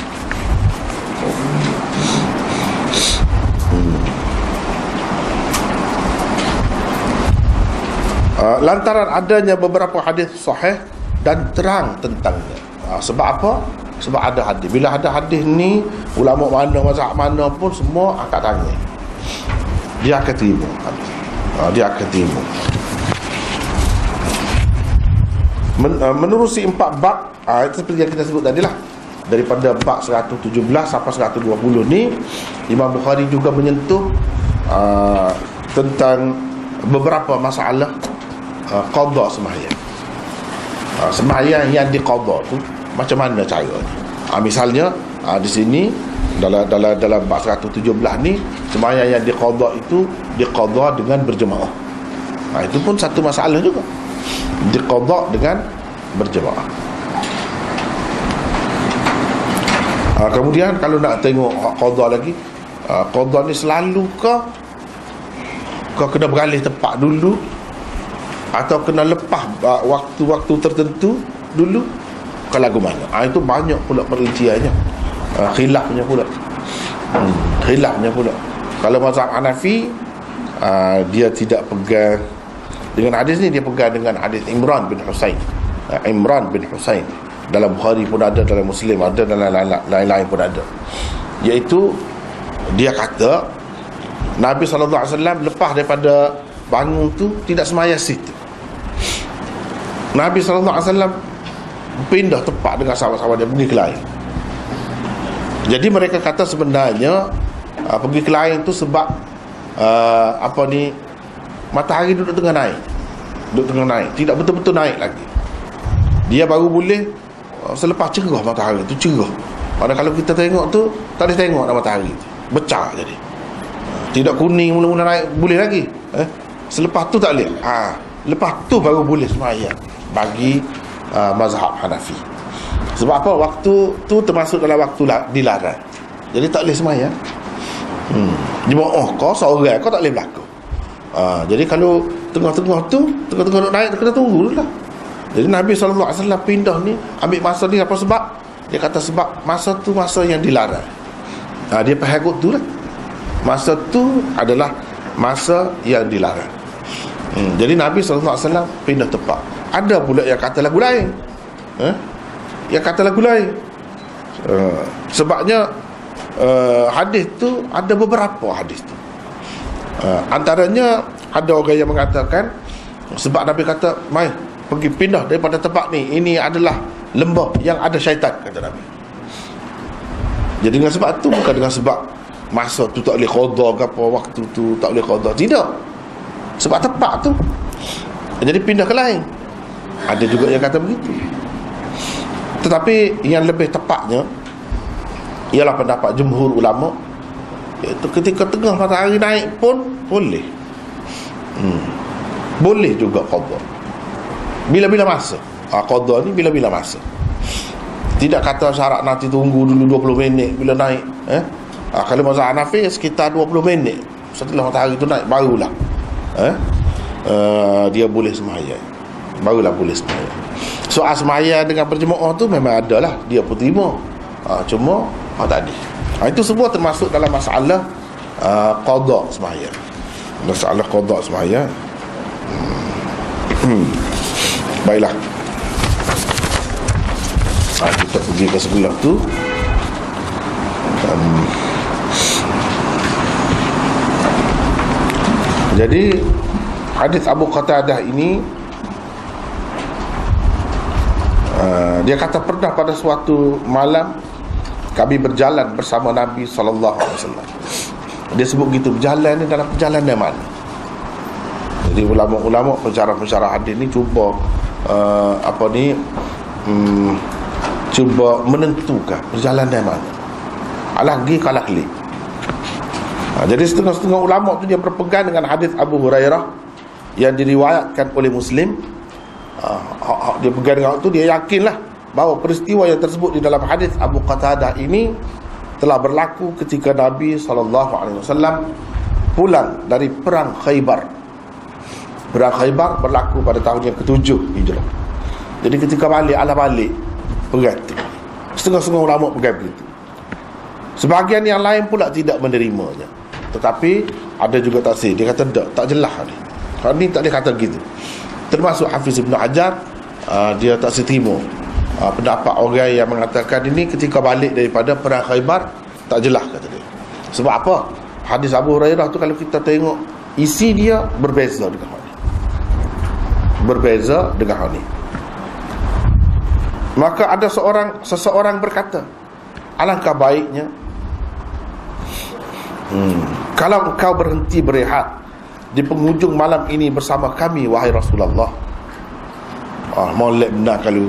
Speaker 1: Lantaran adanya beberapa hadis sahih dan terang tentangnya. Sebab apa? Sebab ada hadis. Bila ada hadis ni, ulama mana, mazhab mana pun semua angkat tangan. Dia akan terima hadis. Dia akan terima. Menerusi 4 bab, itu seperti yang kita sebut tadi lah. Daripada bab 117 sampai 120 ni, Imam Bukhari juga menyentuh tentang beberapa masalah qadha sembahyang. Sembahyang yang diqadha tu macam mana caranya? Misalnya di sini dalam bab 117 ni, sembahyang yang diqadha itu diqadha dengan berjemaah. Itu pun satu masalah juga. Diqadha dengan berjemaah. Kemudian kalau nak tengok qadha lagi, qadha ni selalu kau kena beralih tempat dulu atau kena lepas waktu-waktu tertentu dulu, ke lagu mana? Itu banyak pula perinciannya, khilafnya pula. Kalau mazhab Hanafi, dia tidak pegang dengan hadis ni, dia pegang dengan hadis Imran bin Husain. Dalam Bukhari pun ada, dalam Muslim ada, dan lain-lain pun ada. Iaitu dia kata Nabi SAW lepas daripada bangun tu tidak sembahyang situ. Nabi SAW pindah tempat dengan sahabat-sahabat dia pergi ke lain. Jadi mereka kata sebenarnya pergi ke lain tu sebab matahari duduk tengah naik. Tidak betul-betul naik lagi. Dia baru boleh selepas cerah matahari tu cerah. Padahal kalau kita tengok tu tak boleh tengok dah matahari tu. Becak jadi. Tidak kuning mula-mula naik boleh lagi. Selepas tu tak boleh. Lepas tu baru boleh sembahyang bagi mazhab Hanafi. Sebab apa? Waktu tu termasuk dalam waktu dilarang. Jadi tak boleh sembahyang. Jemaah kau seorang kau tak boleh berlaku. Jadi kalau tengah-tengah nak naik kena tunggu dulu lah. Jadi Nabi SAW pindah ni, ambil masa ni apa sebab? Dia kata sebab masa tu masa yang dilarang. Dia faham tu lah. Masa tu adalah masa yang dilarang. Jadi Nabi SAW pindah tempat. Ada pula yang kata lagu lain. Yang kata lagu lain. Sebabnya hadis tu ada beberapa hadis tu. Antaranya ada orang yang mengatakan sebab Nabi kata, "Mai, pergi pindah daripada tempat ni. Ini adalah lembah yang ada syaitan," kata Nabi. Jadi dengan sebab tu, bukan dengan sebab masa tu tak boleh qada ke apa, waktu tu tak boleh qada. Tidak. Sebab tempat tu. Jadi pindah ke lain. Ada juga yang kata begitu. Tetapi yang lebih tepatnya ialah pendapat jumhur ulama, iaitu ketika tengah matahari naik pun boleh. Boleh juga qada. Bila-bila masa. Qada ni bila-bila masa. Tidak kata syarat nanti tunggu dulu 20 minit bila naik. Kalau mazhab Hanafi sekitar 20 minit setelah matahari tu naik barulah dia boleh sembahyang. Barulah boleh sembahyang. Soal sembahyang dengan berjemaah tu memang ada lah, dia pun terima. Cuma tak ada. Itu semua termasuk dalam masalah qada sembahyang. Masalah qada sembahyang. Baiklah. Kita pergi ke sebelah tu. Jadi hadis Abu Qatadah ini, dia kata pernah pada suatu malam kami berjalan bersama Nabi SAW. Dia sebut gitu, berjalan ni dalam perjalanan mana? Jadi ulama-ulama pensyarah hadis ni cuba cuba menentukan perjalanan mana. Alagi kalah klik. Jadi setengah-setengah ulama tu dia berpegang dengan hadis Abu Hurairah yang diriwayatkan oleh Muslim. Dia pegang dengan tu, dia yakinlah bahawa peristiwa yang tersebut di dalam hadis Abu Qatadah ini telah berlaku ketika Nabi SAW pulang dari perang Khaybar. Perang Khaybar berlaku pada tahun yang ke-7 Hijrah. Jadi ketika balik perang tu, setengah-setengah ulama pegang begitu. Sebahagian yang lain pula tidak menerimanya. Tetapi ada juga tafsir, dia kata tak jelas ni. Hal ni tak boleh kata gitu. Termasuk Hafiz Ibn Hajar, dia tak seterima pendapat orang yang mengatakan ini ketika balik daripada perang Khaybar, tak jelas kata dia. Sebab apa? Hadis Abu Hurairah tu kalau kita tengok isi dia berbeza dengan hal ni. Berbeza dengan hal ni. Maka ada seseorang berkata, alangkah baiknya kalau engkau berhenti berehat di penghujung malam ini bersama kami, wahai Rasulullah. Molek benar kalau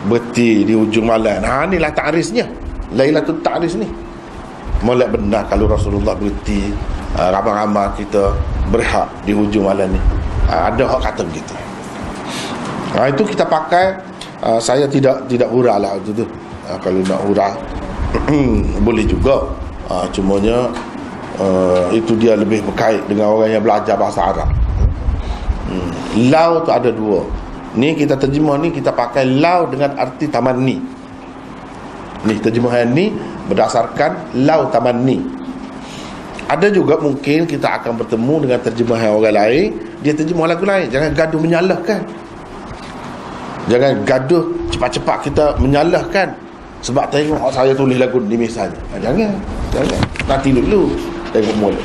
Speaker 1: berhenti di hujung malam. Inilah ta'risnya, Lailatul Ta'ris ni. Molek benar kalau Rasulullah berhenti, ramai-ramai kita berehat di hujung malam ni. Ada hak kata begitu. Itu kita pakai. Saya tidak hurah lah itu tu. Kalau nak hurah boleh juga. Cumanya itu dia lebih berkait dengan orang yang belajar bahasa Arab. Lau tu ada dua. Ni kita terjemah ni, kita pakai lau dengan arti tamanni. Ni terjemahan ni berdasarkan lau tamanni. Ada juga mungkin kita akan bertemu dengan terjemahan orang lain, dia terjemah lagu lain. Jangan gaduh menyalahkan. Jangan gaduh cepat-cepat kita menyalahkan sebab tengok saya tulis lagu ni misalnya. Jangan. Nanti dulu tengok mula.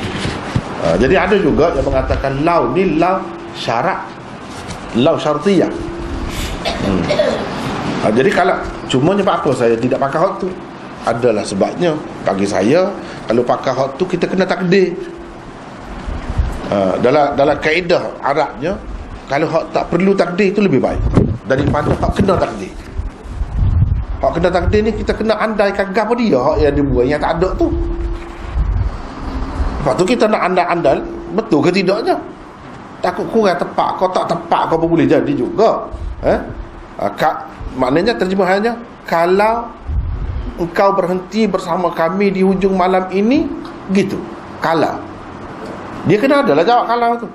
Speaker 1: Jadi ada juga yang mengatakan lau ni lau syarat, lau syartiyah. Jadi kalau cumanya apa saya tidak pakai hak tu, adalah sebabnya bagi saya kalau pakai hak tu kita kena takdir. Dalam kaedah Arabnya, kalau hak tak perlu takdir itu lebih baik daripada hak kena takdir. Hak kena takdir ni kita kena andaikan gapo dia hak yang dia buat yang tak ada tu. Lepas tu kita nak andal-andal betul ke tidaknya. Takut kurang tepat, kau tak tepat kau pun boleh jadi juga. Maknanya terjemahannya, kalau engkau berhenti bersama kami di hujung malam ini, gitu. Kalau dia kena adalah jawab kalau tu.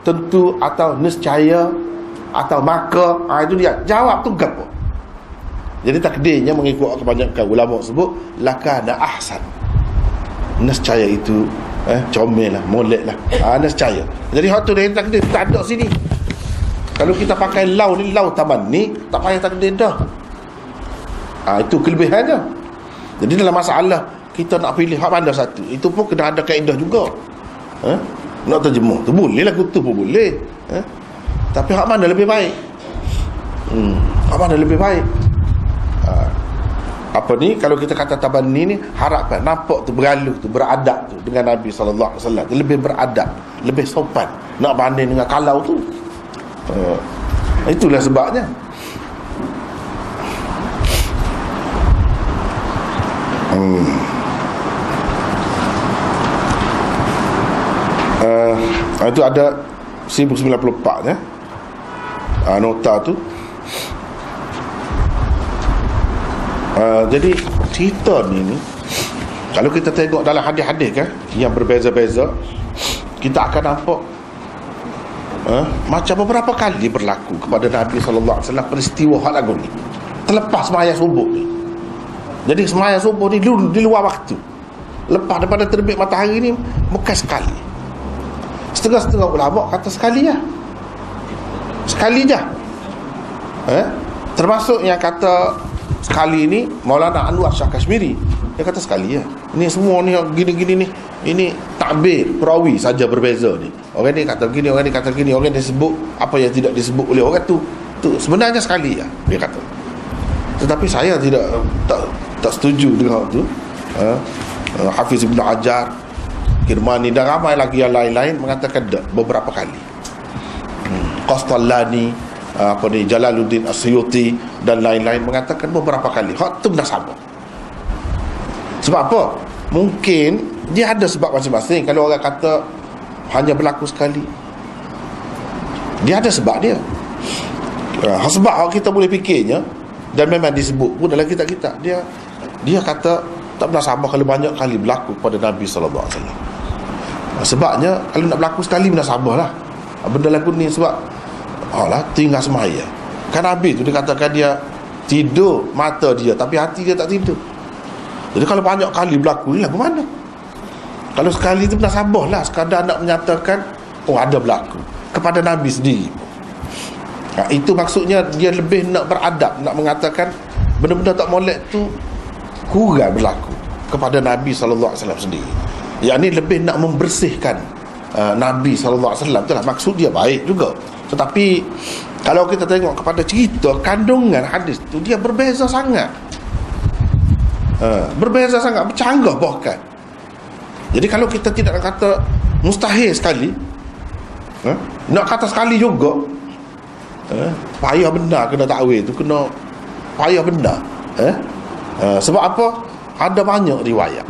Speaker 1: Tentu atau nescaya atau maka, itu dia. Jawab tu gapo. Jadi takdirnya mengikut kebanyakan ulama sebut lakana ahsan. Nescaya itu comel lah, molek lah. Nescaya. Jadi hak tu dia takdir tak ada sini. Kalau kita pakai lau ni, lau taman ni, tak payah takdir dah. Itu kelebihannya. Jadi dalam masalah kita nak pilih hak mana satu, itu pun kena ada kaedah juga. Nak terjemah tu boleh lah, kutub pun boleh. Tapi hak mana lebih baik? Hak mana lebih baik? Apa ni, kalau kita kata tabanni ni, harapkan nampak tu bergaluh tu, beradab tu dengan Nabi SAW, lebih beradab, lebih sopan nak banding dengan kalau tu. Itulah sebabnya. Itu ada 1094 ya. Nota tu. Jadi cerita ni kalau kita tengok dalam hadis-hadis kan yang berbeza-beza, kita akan nampak macam beberapa kali berlaku kepada Nabi SAW peristiwa hal lagu ni terlepas sembahyang subuh ni. Jadi sembahyang subuh ni di luar waktu, lepas daripada terbit matahari ni, bukan sekali. Setengah-setengah ulama kata sekali ya, sekali je. Termasuk yang kata sekali ni Maulana Anwar Shah Kashmiri, dia kata sekali ya. Ini semua ni gini-gini ni, ini takbir perawi saja berbeza ni. Orang ni kata gini, orang ni kata gini, orang ni sebut apa yang tidak disebut oleh orang tu sebenarnya sekali ya, dia kata. Tetapi saya tak setuju dengan tu. Hafiz Ibn Hajar, Kirmani dan ramai lagi yang lain-lain mengatakan beberapa kali. Qastallani, Jalaluddin Asyuti dan lain-lain mengatakan beberapa kali. Hak tu dah sama. Sebab apa? Mungkin dia ada sebab masing-masing. Kalau orang kata hanya berlaku sekali, dia ada sebab dia. Sebab kita boleh fikirnya, dan memang disebut pun dalam kitab-kitab, dia kata tak pernah sama kalau banyak kali berlaku pada Nabi SAW. Sebabnya kalau nak berlaku sekali benda sabar lah benda lagu ni. Sebab tinggal semaya kan Nabi tu dia katakan dia tidur mata dia tapi hati dia tak tidur. Jadi kalau banyak kali berlaku ni lagu mana? Kalau sekali tu benda sabar lah, sekadar nak menyatakan ada berlaku kepada Nabi sendiri. Itu maksudnya dia lebih nak beradab, nak mengatakan benda-benda tak molek tu kurang berlaku kepada Nabi SAW sendiri. Yang ni lebih nak membersihkan Nabi SAW. Itulah maksud dia, baik juga. Tetapi kalau kita tengok kepada cerita kandungan hadis tu, dia berbeza sangat. Berbeza sangat, bercanggah bahkan. Jadi kalau kita tidak nak kata mustahil sekali, nak kata sekali juga, payah benar kena takwil tu, kena payah benar. Sebab apa? Ada banyak riwayat.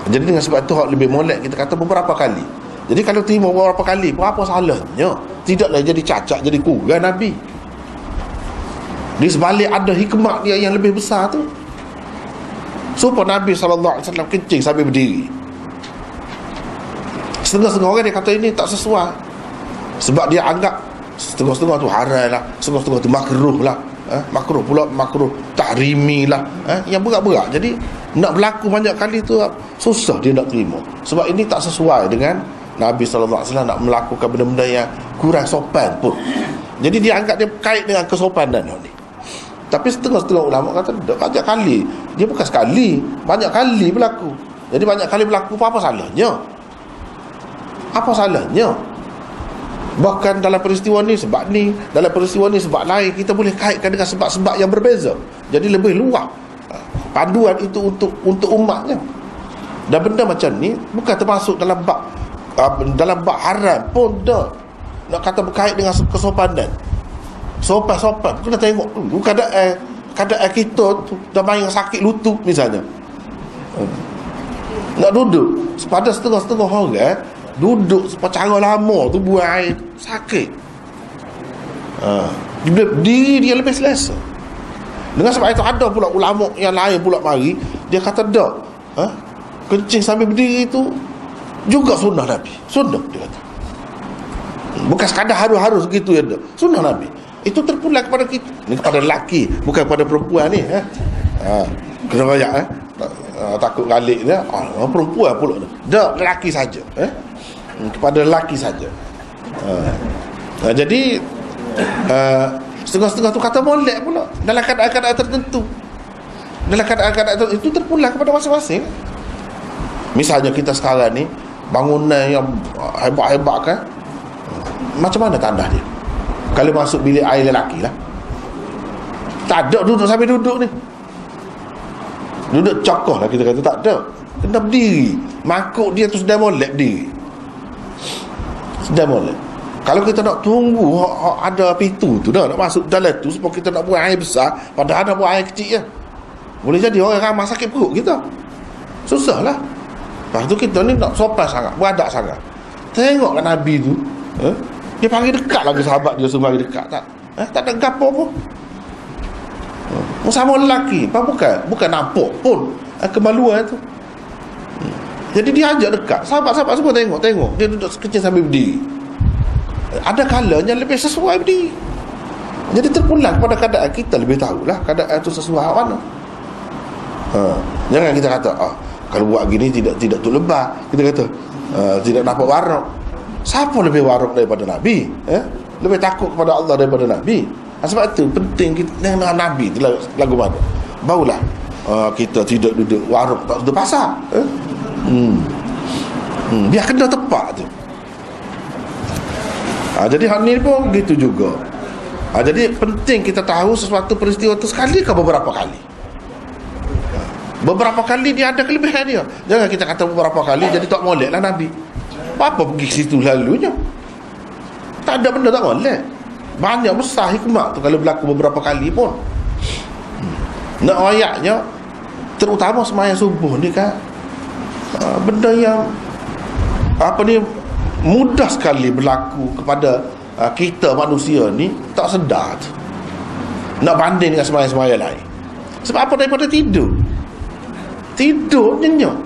Speaker 1: Jadi dengan sebab tu lebih molek kita kata beberapa kali. Jadi kalau terima beberapa kali, berapa salahnya? Tidaklah jadi cacat, jadi kurang Nabi. Di sebalik ada hikmah dia yang lebih besar tu. Supaya Nabi SAW kencing sambil berdiri. Setengah-setengah orang dia kata ini tak sesuai, sebab dia anggap setengah-setengah tu haram lah, setengah-setengah tu makruh lah. Makruh pula, makruh tahrimi lah, yang berat-berat. Jadi nak berlaku banyak kali tu susah dia nak terima, sebab ini tak sesuai dengan Nabi SAW nak melakukan benda-benda yang kurang sopan pun. Jadi dia anggap dia kait dengan kesopanan ni. Tapi setengah-setengah ulama kata banyak kali, dia bukan sekali, banyak kali berlaku. Jadi banyak kali berlaku, apa salahnya? Apa salahnya? Bahkan dalam peristiwa ni sebab ni, dalam peristiwa ni sebab lain, kita boleh kaitkan dengan sebab-sebab yang berbeza. Jadi lebih luas panduan itu untuk umatnya. Dan benda macam ni bukan termasuk dalam bab haram pun dah. Nak kata berkait dengan kesopanan, sopan kita tengok dulu keadaan kita tu dah main sakit lutut misalnya, nak duduk pada setengah-setengah orang duduk secara lama tu buang air sakit, diri dia lebih selesa. Dengan sebab itu ada pula ulama yang lain pula mari dia kata dak, kencing sambil berdiri itu juga sunnah Nabi. Sunnah dia kata, bukan sekadar harus gitu ya, sunnah Nabi. Itu terpulang kepada kita ni, kepada lelaki, bukan kepada perempuan ni. Kena banyak takut galik dia, perempuan pula dak, lelaki saja, kepada lelaki saja. Jadi setengah-setengah tu kata molek pula dalam keadaan-keadaan tertentu. Dalam keadaan-keadaan tertentu itu terpulang kepada masing-masing. Misalnya kita sekarang ni bangunan yang hebat-hebat kan, macam mana tandas dia kalau masuk bilik air lelaki lah? Tak ada duduk sambil duduk ni, duduk cokoh lah kita kata, tak ada, kena berdiri. Makuk dia tu sedang molek berdiri, sedang molek. Kalau kita nak tunggu ada pintu tu dah nak masuk dalam tu sebab kita nak buang air besar, padahal nak buang air kecil je, boleh jadi orang ramai sakit perut kita, susah lah. Lepas tu kita ni nak sopan sangat, beradak sangat. Tengokkan Nabi tu, dia panggil dekat lagi sahabat dia, suruh mari dekat, tak ada gapo pun. Sama lelaki, bukan nampak pun kemaluan tu. Jadi dia ajak dekat, sahabat-sahabat semua tengok dia duduk sekecil sambil berdiri. Ada kalanya lebih sesuai berdiri. Jadi terpulang pada keadaan kita, lebih tahulah keadaan tu sesuai mana. Jangan kita kata kalau buat gini tidak tu lebah, kita kata tidak dapat warak. Siapa lebih warak daripada Nabi? Lebih takut kepada Allah daripada Nabi. Sebab itu penting kita dengan Nabi tu lagu mana, barulah kita tidak duduk warak tak duduk pasar. Biar kena tepat tu. Jadi hal ni pun begitu juga. Jadi penting kita tahu sesuatu peristiwa itu sekali ke beberapa kali. Beberapa kali dia ada kelebihan dia. Jangan kita kata beberapa kali jadi tak molek lah Nabi. Apa pergi ke situ lalunya? Tak ada benda tak molek. Banyak besar hikmah tu kalau berlaku beberapa kali pun. Nak ayatnya, terutama sembahyang subuh ni kan, benda yang mudah sekali berlaku kepada kita manusia ni, tak sedar tu. Nak banding dengan sembahyang-sembahyang lain. Sebab apa? Daripada tidur nyenyak.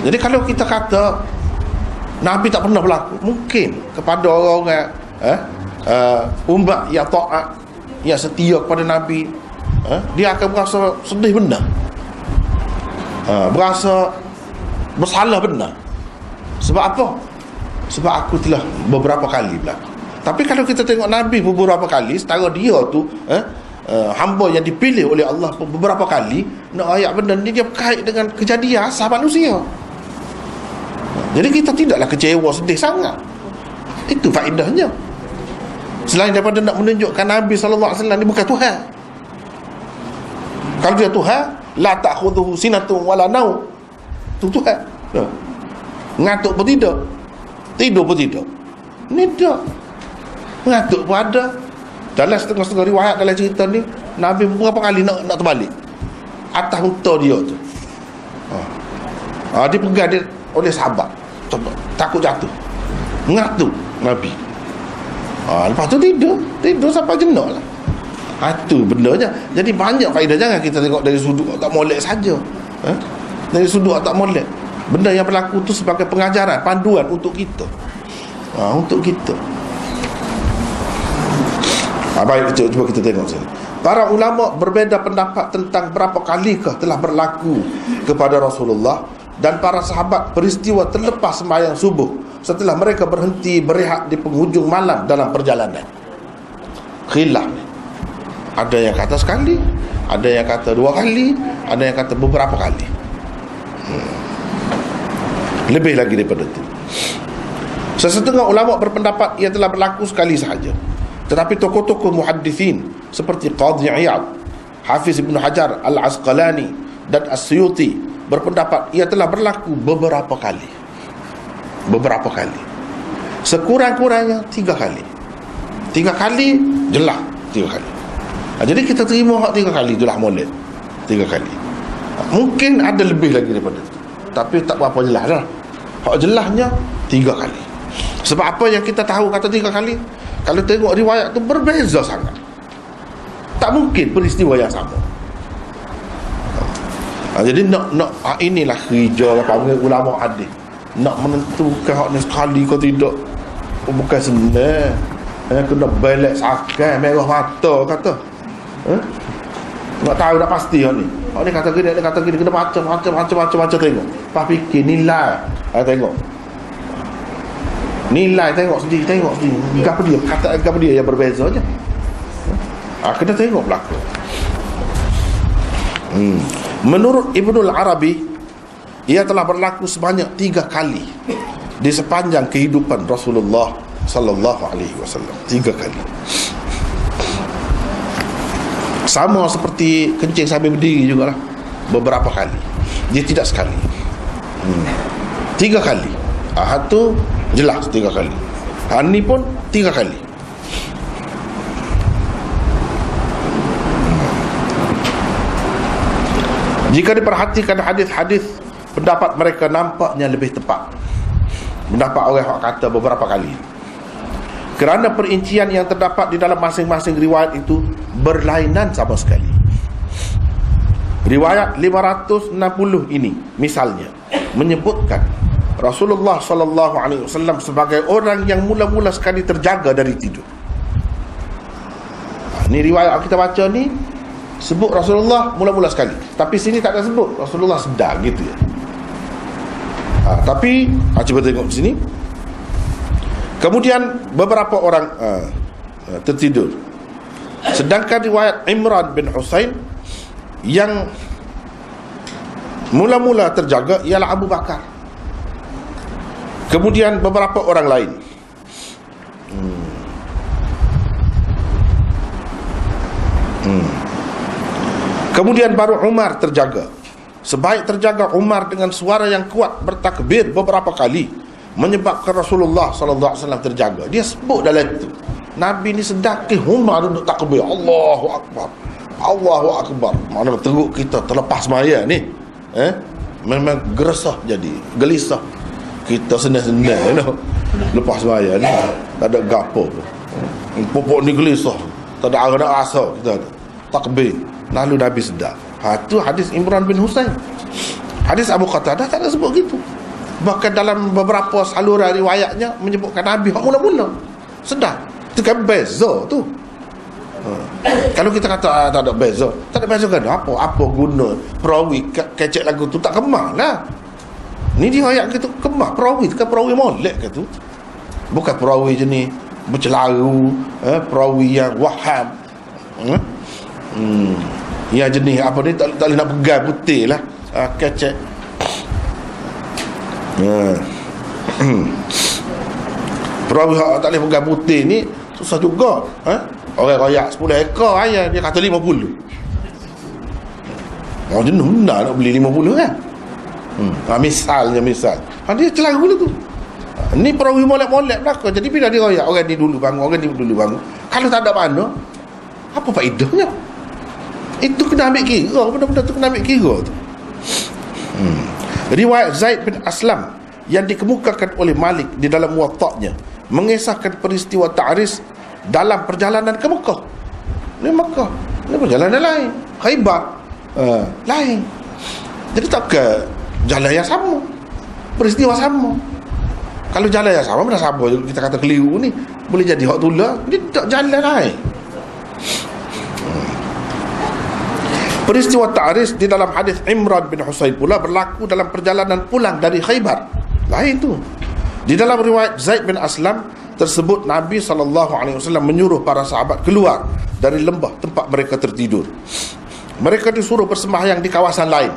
Speaker 1: Jadi kalau kita kata Nabi tak pernah berlaku, mungkin kepada orang-orang umat yang taat, yang setia kepada Nabi, dia akan berasa sedih benar, berasa bersalah benar. Sebab apa? Sebab aku telah beberapa kali berlaku. Tapi kalau kita tengok Nabi beberapa kali, setara dia tu hamba yang dipilih oleh Allah beberapa kali, nak ayat benda ni dia berkait dengan kejadian asal manusia. Jadi kita tidaklah kecewa, sedih sangat. Itu faedahnya. Selain daripada nak menunjukkan Nabi SAW ni bukan Tuhan. Kalau dia Tuhan, la ta'khudhuhu sinatun wala naum, itu Tuhan. Ngantuk pun tidak, tidur pun tidak. Ni tak, ngantuk pun ada. Dalam setengah-setengah riwayat dalam cerita ni, Nabi berapa kali nak terbalik atas unta dia tu. Dipegang dia oleh sahabat, takut jatuh, ngantuk Nabi. Lepas tu tidur sampai jenak lah. Itu bendanya. Jadi banyak faedah. Jangan kita tengok dari sudut tak molek saja. Dari sudut tak molek. Benda yang berlaku tu sebagai pengajaran, panduan untuk kita. Untuk kita. Baik, cuba kita tengok sini. Para ulama berbeza pendapat tentang berapa kalikah telah berlaku kepada Rasulullah dan para sahabat peristiwa terlepas sembahyang subuh setelah mereka berhenti berehat di penghujung malam dalam perjalanan. Khilaf. Ada yang kata sekali, ada yang kata 2 kali, ada yang kata beberapa kali. Lebih lagi daripada itu. Sesetengah ulama berpendapat ia telah berlaku sekali sahaja. Tetapi tokoh-tokoh muhaddithin seperti Qadhi Iyad, Hafiz Ibn Hajar Al-Asqalani dan As-Suyuti berpendapat ia telah berlaku beberapa kali. Beberapa kali. Sekurang-kurangnya 3 kali. 3 kali jelas 3 kali. Jadi kita terima hak 3 kali itulah maulid. 3 kali. Mungkin ada lebih lagi daripada itu, tapi tak berapa jelas dah. Hak jelasnya 3 kali. Sebab apa yang kita tahu kata 3 kali? Kalau tengok riwayat tu berbeza sangat. Tak mungkin peristiwa yang sama. Jadi nak inilah kerja panggil ulama hadis. Nak menentukan hak ni sekali ke tidak bukan senang. Kena belak sakai merah mata kata. Nak tahu dah pasti hak ni. Hak ni kata gini, kena macam tengok. Pas fikir nilai, tengok. Nilai tengok sendiri. Apa dia? Kata apa dia yang berbeza je. Kena tengok belakang. Menurut Ibnul Arabi, ia telah berlaku sebanyak 3 kali di sepanjang kehidupan Rasulullah sallallahu alaihi wasallam. 3 kali. Sama seperti kencing sambil berdiri jugalah. Beberapa kali. Dia tidak sekali. 3 kali. Tu jelas 3 kali. Ni pun 3 kali. Jika diperhatikan hadis-hadis, pendapat mereka nampaknya lebih tepat. Pendapat orang yang kata beberapa kali. Kerana perincian yang terdapat di dalam masing-masing riwayat itu berlainan sama sekali. Riwayat 560 ini misalnya menyebutkan Rasulullah sallallahu alaihi wasallam sebagai orang yang mula-mula sekali terjaga dari tidur. Ni riwayat kita baca ni sebut Rasulullah mula-mula sekali, tapi sini tak ada sebut Rasulullah sedar gitu ya. Tapi cuba tengok sini. Kemudian beberapa orang tertidur. Sedangkan riwayat Imran bin Husain yang mula-mula terjaga ialah Abu Bakar. Kemudian beberapa orang lain. Kemudian baru Umar terjaga. Sebaik terjaga Umar dengan suara yang kuat bertakbir beberapa kali, menyebabkan Rasulullah sallallahu alaihi wasallam terjaga. Dia sebut dalam itu, Nabi ni sedakih Umar duduk takbir, Allahu Akbar, Allahu Akbar. Mana teruk kita terlepas maya ni, memang geresah jadi, gelisah. Kita senang-senang lepas maya ni, tak ada gapo. Pupuk ni gelisah, tak ada arah rasa kita takbir. Lalu Nabi sedar. Tu hadis Imran bin Husain. Hadis Abu Qatadah tak ada sebut gitu. Bahkan dalam beberapa saluran riwayatnya menyebutkan Nabi mula-mula sedar. Itu kan beza tu. Kalau kita kata tak ada beza, tak ada beza kan apa guna perawi kecek lagu tu tak kemah lah. Ni dia ayat gitu kemah perawi tu kan perawi molek ke tu. Bukan perawi jenis bercelaru, perawi yang waham. Ya jenis apa ni tak boleh nak pegang putih lah, kecek. Perawi tak boleh pegang putih ni susah juga. Orang royak 10 ekor ayam dia kata 50. Orang jenuh benar nak beli 50 kan. Misalnya dia celaru lah tu. Ni perawi molek-molek belakang. Jadi bila dia royak orang ni dulu bangun, orang ni dulu bangun, kalau tak ada mana, apa faedahnya? Itu kena ambil kira, benda-benda tu kena ambil kira tu. Riwayat Zaid bin Aslam yang dikemukakan oleh Malik di dalam Muwatta'nya mengisahkan peristiwa ta'ris dalam perjalanan ke Mekah. Ni Mekah, ni perjalanan lain. Khaybar lain. Jadi tak ke jalan yang sama, peristiwa sama. Kalau jalan yang sama, benda sama kita kata keliru ni, boleh jadi hak tulah. Dia tak jalan lain. Peristiwa ta'ris di dalam hadis Imran bin Husain pula berlaku dalam perjalanan pulang dari Khaybar. Lain tu. Di dalam riwayat Zaid bin Aslam tersebut Nabi SAW menyuruh para sahabat keluar dari lembah tempat mereka tertidur. Mereka disuruh bersembahyang di kawasan lain.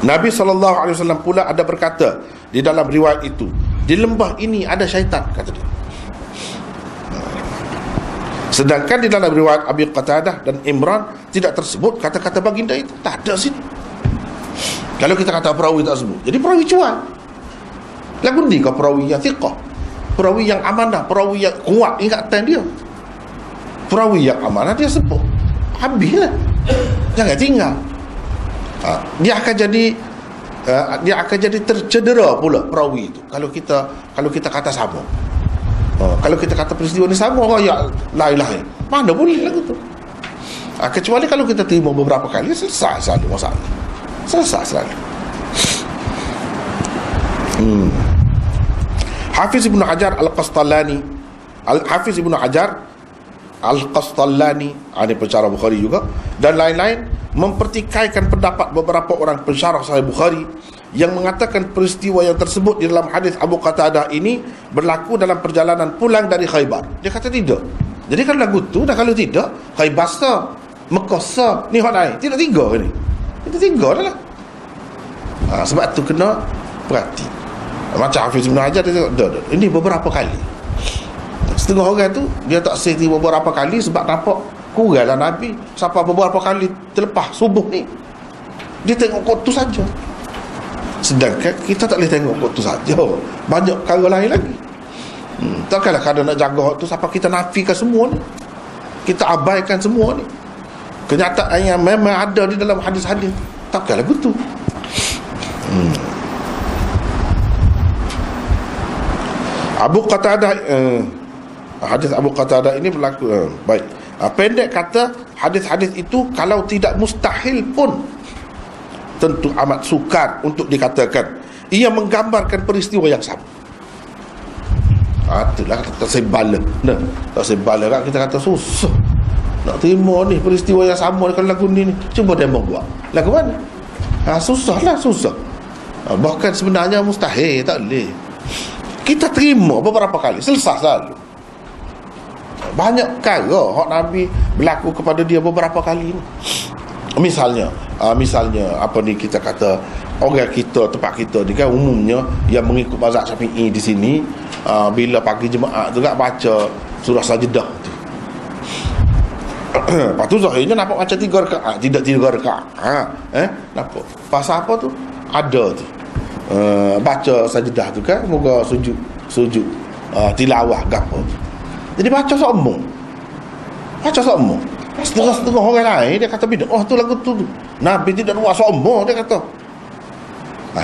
Speaker 1: Nabi SAW pula ada berkata, di dalam riwayat itu, di lembah ini ada syaitan, kata dia. Sedangkan di dalam riwayat Abi Qatadah dan Imran tidak tersebut kata-kata baginda itu. Tak ada sini. Kalau kita kata perawi tak sebut, jadi perawi cuan. Lagu ni kau perawi yang thiqah, perawi yang amanah, perawi yang kuat ingatan dia. Perawi yang amanah dia sebut, habislah, jangan tinggal. Dia akan jadi tercedera pula perawi itu kalau kita kata sama. Kalau kita kata peristiwa ni sama, ya lain-lain, mana boleh lagu tu. Kecuali kalau kita terima beberapa kali, selesai selalu masalah. Selesai selalu. Hafiz Ibn Hajar Al-Qastalani, Hafiz Ibn Hajar Al-Qastalani, ada pensyarah Bukhari juga, dan lain-lain mempertikaikan pendapat beberapa orang pensyarah Sahih Bukhari yang mengatakan peristiwa yang tersebut di dalam hadis Abu Qatadah ini berlaku dalam perjalanan pulang dari Khaybar. Dia kata tidak. Jadi kalau lagu tu, dah kalau tidak, Khaybar sah, Mekah sah, ni hak lain. Tidak tiga ni. Itu tiga dah lah. Sebab tu kena perhati. Macam Hafiz Ibn Hajar dia tengok, ini beberapa kali. Setengah orang tu dia tak say beberapa kali sebab nampak kuranglah Nabi sampai beberapa kali terlepas subuh ni. Dia tengok kot tu saja. Sedangkan kita tak boleh tengok kot tu saja. Banyak perkara lain lagi. Takkanlah kadang nak jaga tu sampai kita nafikan semua ni. Kita abaikan semua ni. Kenyataan yang memang ada di dalam hadis-hadis. Takkanlah begitu. Abu Qatadah, hadis Abu Qatadah ini berlaku baik. Pendek kata, hadis-hadis itu kalau tidak mustahil pun tentu amat sukar untuk dikatakan ia menggambarkan peristiwa yang sama. Itulah tak sebala. Nah, tak sebala kan kita kata susah nak terima ni peristiwa yang sama kalau lagu ni. Cuba demo buat. Lagu mana? Susahlah, susah. Bahkan sebenarnya mustahil, tak boleh. Kita terima beberapa kali, selesai selalu. Banyak perkara hak Nabi berlaku kepada dia beberapa kali ni. Misalnya apa ni, kita kata orang kita, tempat kita ni kan umumnya yang mengikut mazhab Syafi'i di sini, bila pagi jemaah tu kan baca surah Sajdah tu. Lepas tu zahirnya nampak macam 3 rakaat, tidak 3 rakaat. Nampak. Pasal apa tu? Ada tu. Baca Sajdah tu kan, moga sujud tilawah gapo. Jadi baca sombong. Setengah orang lain dia kata bid'ah tu lagu tu. Nabi tidak buat sombong, dia kata.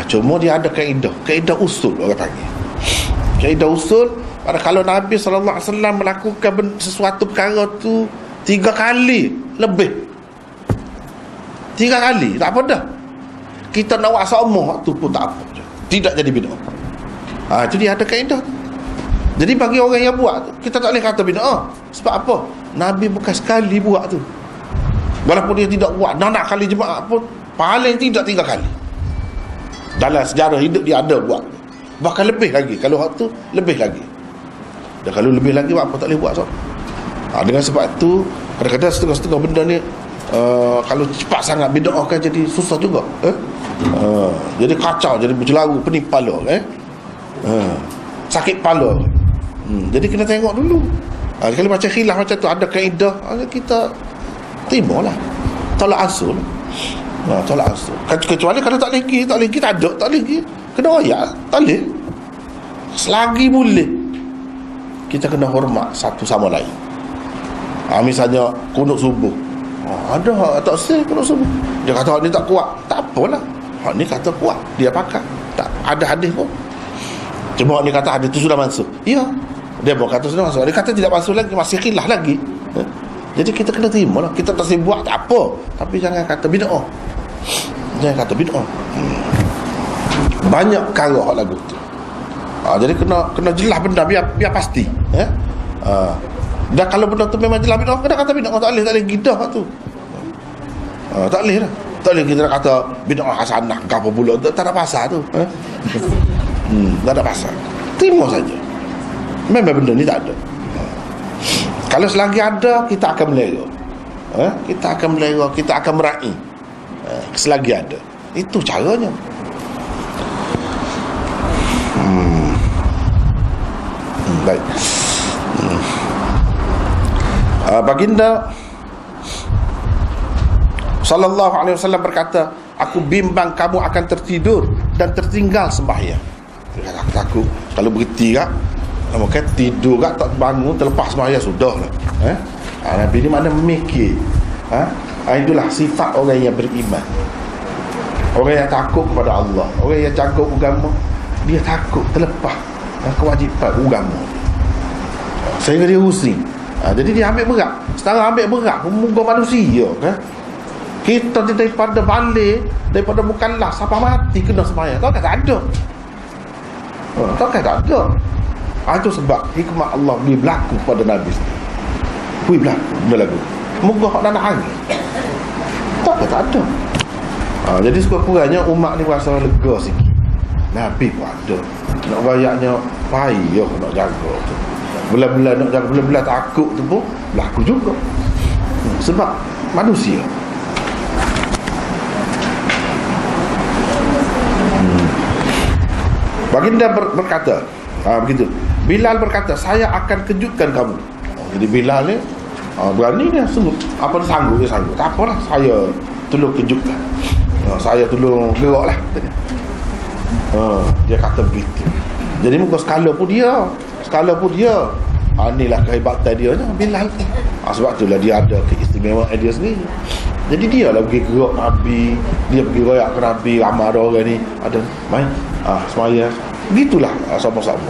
Speaker 1: Cuma dia ada kaedah usul orang panggil. Kaedah usul, pada kalau Nabi SAW melakukan sesuatu perkara tu 3 kali lebih. 3 kali, tak apa dah. Kita nak buat sombong tu pun tak apa. Tidak jadi bid'ah. Itu dia ada kaedah. Jadi bagi orang yang buat tu, kita tak boleh kata bid'ah. Sebab apa? Nabi bukan sekali buat tu. Walaupun dia tidak buat nak kali jemaah pun, paling tidak 3 kali. Dalam sejarah hidup dia ada buat. Bahkan lebih lagi. Kalau hak tu lebih lagi. Dan kalau lebih lagi, apa tak boleh buat so? Dengan sebab tu kadang-kadang setengah-setengah benda ni kalau cepat sangat bid'ah kan jadi susah juga. Jadi kacau, jadi bercelaru, pening kepala, sakit kepala. Jadi kena tengok dulu. Kalau macam khilaf macam tu ada kaedah, kita terimalah. Tolak asal. Tolak asal. Kecuali kalau tak lagi, tak lagi. Kena royak, tak boleh. Selagi boleh, kita kena hormat satu sama lain. Misalnya kunut subuh, ada tak sah kunut subuh. Dia kata hak ni tak kuat, tak apalah. Hak ni kata kuat, dia pakai. Tak ada hadis pun. Cuma hak ni kata hadis tu sudah masuk. Ya, dia buat kata sudah masuk. Dia kata tidak masuk lagi, masih khilaf lagi. Jadi kita kena terima lah. Kita tak boleh buat, tak apa. Tapi jangan kata bid'ah. Jangan kata bid'ah. Banyak perkara hak lagu tu. Jadi kena jelas benda biar pasti. Dan kalau benda tu memang jelas bid'ah, kena kata bid'ah. Tak boleh gidah tu. Tak boleh lah. Tak boleh kita nak kata bid'ah hasanah ke apa pula. Tak ada pasal tu. Tak ada pasal. Terima saja. Memang benda ni tak ada. Kalau selagi ada, kita akan melera. Kita akan melera, kita akan meraih. Selagi ada. Itu caranya. Baik. Baginda sallallahu alaihi wasallam berkata, aku bimbang kamu akan tertidur dan tertinggal sembahyang. Aku takut kalau berhenti kak, kamu kan tidur kak, tak bangun, terlepas sembahyang, sudah lah. Nabi ni mana memikir. Itulah sifat orang yang beriman, orang yang takut kepada Allah, orang yang jaga agama. Dia takut terlepas kewajipan agama, sehingga dia pusing. Jadi dia ambil berat. Setara ambil berat muka manusia kan. Kita daripada balik, daripada bukanlah sampai mati kena sembahyang. Tak ada. Tak ada. Itu sebab hikmah Allah beri berlaku pada Nabi. Beri berlaku benda lagu. Muka hak nak hari. Tak ada. Jadi sekurang-kurangnya umat ni rasa lega sikit. Nabi pun ada. Nak rayaknya payah nak jaga tu. Bila-bila nak jaga, bila-bila takut tu pun berlaku juga. Sebab manusia. Baginda berkata, begitu. Bilal berkata, saya akan kejutkan kamu. Jadi Bilal ni berani dia, sungguh. Apa dia sanggup, dia sanggup. Tak apalah, saya tolong kejutkan. Saya tolong gerak lah. Dia kata begitu. Jadi muka skala pun dia. Inilah kehebatan dia ni, Bilal. Sebab itulah dia ada keistimewaan dia sendiri. Jadi dia lah pergi gerak Nabi, dia pergi royak ke Nabi, ramai ada orang ni, ada main semaya. Begitulah sama-sama.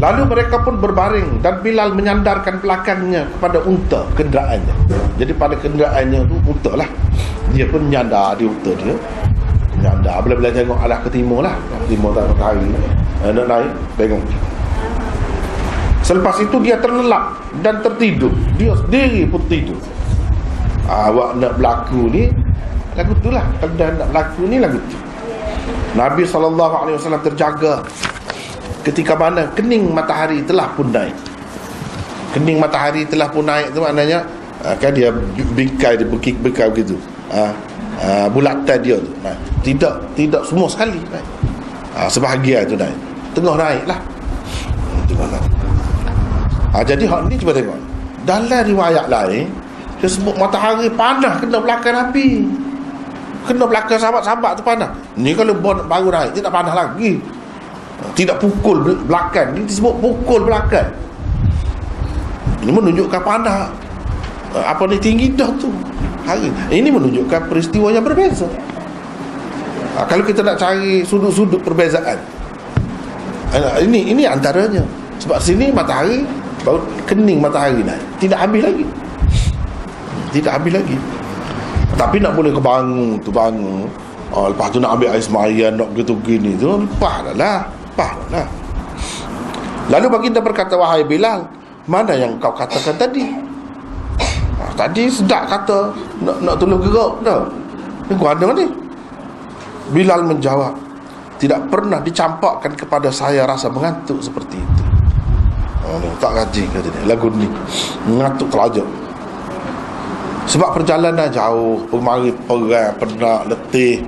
Speaker 1: Lalu mereka pun berbaring dan Bilal menyandarkan belakangnya kepada unta kenderaannya. Jadi pada kenderaannya tu unta lah. Dia pun nyandar di unta dia. Nyandar bila-bila tengok arah ke timur lah. Timur tak matahari. Nak naik, tengok. Selepas itu dia terlelap dan tertidur. Dia sendiri pun tidur. Awak nak berlaku ni lagu tu lah. Kalau dah nak berlaku ni lagu tu. Nabi SAW terjaga ketika mana kening matahari telah pun naik. Kening matahari telah pun naik tu maknanya kan dia bingkai, dia berkikai begitu. Bulatan dia tu tidak semua sekali naik. Sebahagian tu naik. Tengah naik lah. Tengah naik. Jadi hak ni cuba tengok. Dalam riwayat lain dia sebut matahari panas kena belakang Nabi, kena belakang sahabat-sahabat tu panas. Ni kalau baru naik dia tak panas lagi. Tidak pukul belakang, ni disebut pukul belakang. Ini menunjukkan panas. Apa ni tinggi dah tu hari. Ini menunjukkan peristiwa yang berbeza. Kalau kita nak cari sudut-sudut perbezaan, ini antaranya. Sebab sini matahari baru kening matahari naik, tidak habis lagi. Tapi nak boleh kebangun tu bangun. Lepas tu nak ambil air sembahyang, nak begitu gini tu, lepas dah lah. Lalu baginda berkata, wahai Bilal, mana yang kau katakan tadi? Tadi sedap kata nak tolong gerak dah. Ni kau ada ni? Bilal menjawab, tidak pernah dicampakkan kepada saya rasa mengantuk seperti itu. Tak gaji kata dia. Lagu ni mengantuk terlajak. Sebab perjalanan jauh, permari perang, penat, letih.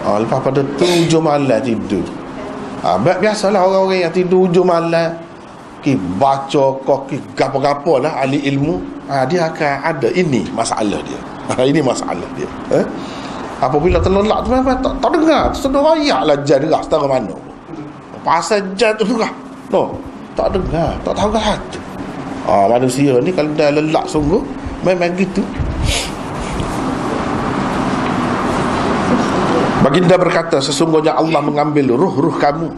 Speaker 1: Lepas pada tu hujung malam tidur. Biasalah orang-orang yang tidur hujung malam, baca kau gapo-gapo lah ahli ilmu, dia akan ada ini masalah dia. Ini masalah dia. Apabila terlelap tu memang tak dengar, sedar ayak lah jan deras setara mana. Pasal jan tu deras. Tak dengar, tak tahu hati. Manusia ni kalau dah lelap sungguh memang gitu. Baginda berkata, sesungguhnya Allah mengambil ruh-ruh kamu.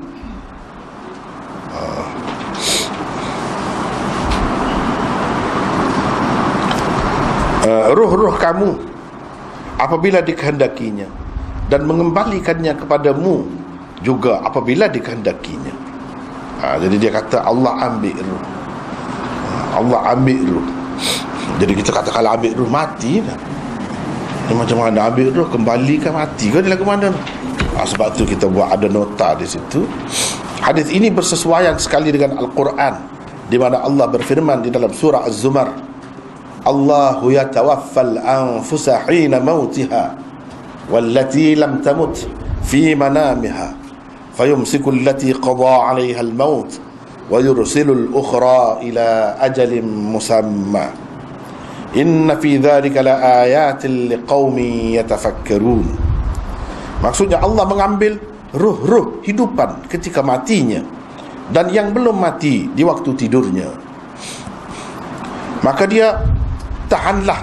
Speaker 1: Ruh-ruh kamu apabila dikehendakinya, dan mengembalikannya kepadamu juga apabila dikehendakinya. Jadi dia kata Allah ambil ruh. Allah ambil ruh. Jadi kita kata kalau ambil ruh mati dah. Ni macam mana ambil roh kembalikan mati ke, ni lagu mana? Sebab tu kita buat ada nota di situ. Hadis ini bersesuaian sekali dengan Al-Quran, di mana Allah berfirman di dalam surah Az-Zumar, Allahu yatawaffal anfusa hina mautiha wallati lam tamut fi manamiha fayumsiku allati qada 'alayha al-maut wa yursilu al-ukhra ila ajalin musamma inna fi dhalika la ayatin liqaumin yatafakkarun. Maksudnya Allah mengambil ruh-ruh hidupan ketika matinya dan yang belum mati di waktu tidurnya. Maka dia tahanlah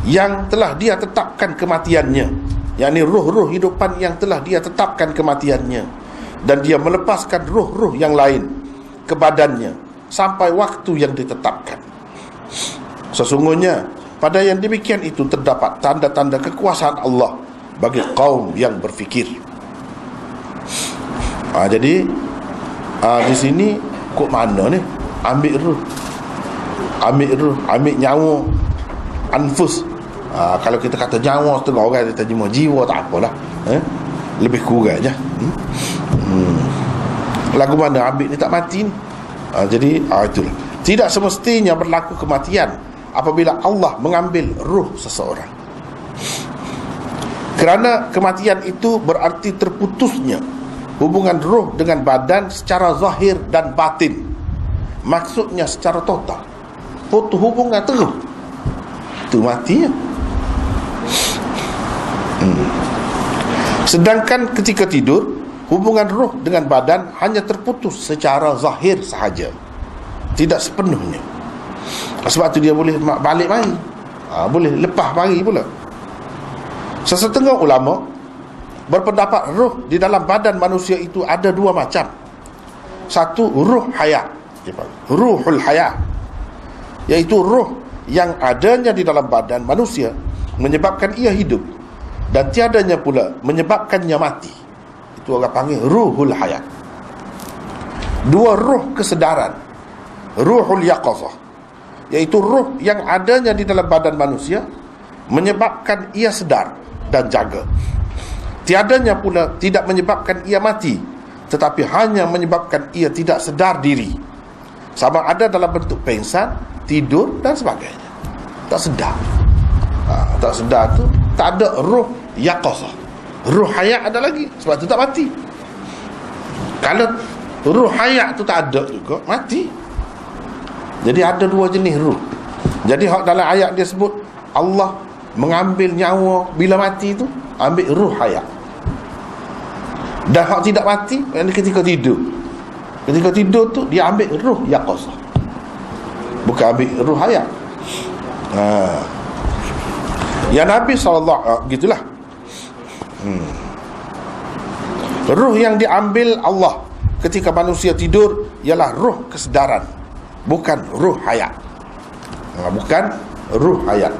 Speaker 1: yang telah dia tetapkan kematiannya, yakni ruh-ruh hidupan yang telah dia tetapkan kematiannya, dan dia melepaskan ruh-ruh yang lain ke badannya sampai waktu yang ditetapkan. Sesungguhnya pada yang demikian itu terdapat tanda-tanda kekuasaan Allah bagi kaum yang berfikir. Jadi di sini kok mana ni? Ambil ruh, ambil nyawa, anfus. Kalau kita kata nyawa setengah orang, kita terjemah jiwa, tak apalah, lebih kurang je. Lagu mana ambil ni tak mati ni. Jadi itulah, tidak semestinya berlaku kematian apabila Allah mengambil ruh seseorang, kerana kematian itu berarti terputusnya hubungan ruh dengan badan secara zahir dan batin. Maksudnya secara total putus hubungan terus, itu matinya. Sedangkan ketika tidur, hubungan ruh dengan badan hanya terputus secara zahir sahaja, tidak sepenuhnya. Sebab tu dia boleh balik mari, boleh lepas mari pula. Sesetengah ulama berpendapat ruh di dalam badan manusia itu ada dua macam. Satu, ruh hayat, ruhul hayat, iaitu ruh yang adanya di dalam badan manusia menyebabkan ia hidup, dan tiadanya pula menyebabkannya mati. Itu orang panggil ruhul hayat. Dua, ruh kesedaran, ruhul yaqazah, iaitu ruh yang adanya di dalam badan manusia menyebabkan ia sedar dan jaga. Tiadanya pula tidak menyebabkan ia mati, tetapi hanya menyebabkan ia tidak sedar diri, sama ada dalam bentuk pengsan, tidur dan sebagainya. Tak sedar. Tak sedar tu tak ada ruh yaqazah. Ruh hayat ada lagi, sebab tu tak mati. Kalau ruh hayat tu tak ada juga, mati. Jadi ada dua jenis ruh. Jadi dalam ayat dia sebut Allah mengambil nyawa bila mati tu, ambil ruh hayat. Dan hak tidak mati, yang ketika tidur. Ketika tidur tu dia ambil ruh yaqazah, bukan ambil ruh hayat. Ya Nabi SAW gitulah. Ruh yang diambil Allah ketika manusia tidur ialah ruh kesedaran, bukan ruh hayat. Bukan ruh hayat.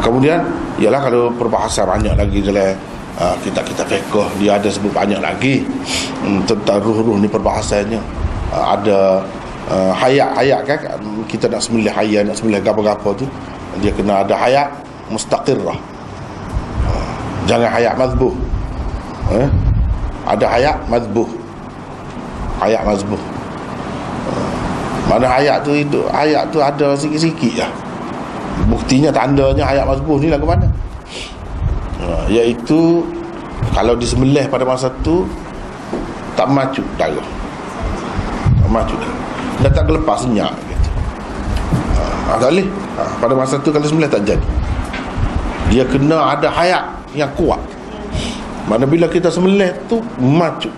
Speaker 1: Kemudian ialah kalau perbahasan banyak lagi dalam kitab-kitab fiqh, dia ada sebut banyak lagi tentang ruh-ruh ni perbahasannya. Ada hayat kan, kita nak sembelih hayat, nak sembelih apa-apa tu, dia kena ada hayat mustaqirrah, jangan hayat mazbuh. Ada hayat mazbuh, hayat mazbuh. Mana hayat tu, itu hayat tu ada sikit-sikit lah. Buktinya, tandanya hayat mazbuh ni lagu mana? Iaitu kalau disembelih pada masa tu tak macut darah, tak macut darah, dan tak lepas senyap gitu. Tak boleh. Pada masa tu kalau sembelih tak jadi. Dia kena ada hayat yang kuat. Mana bila kita sembelih tu macut,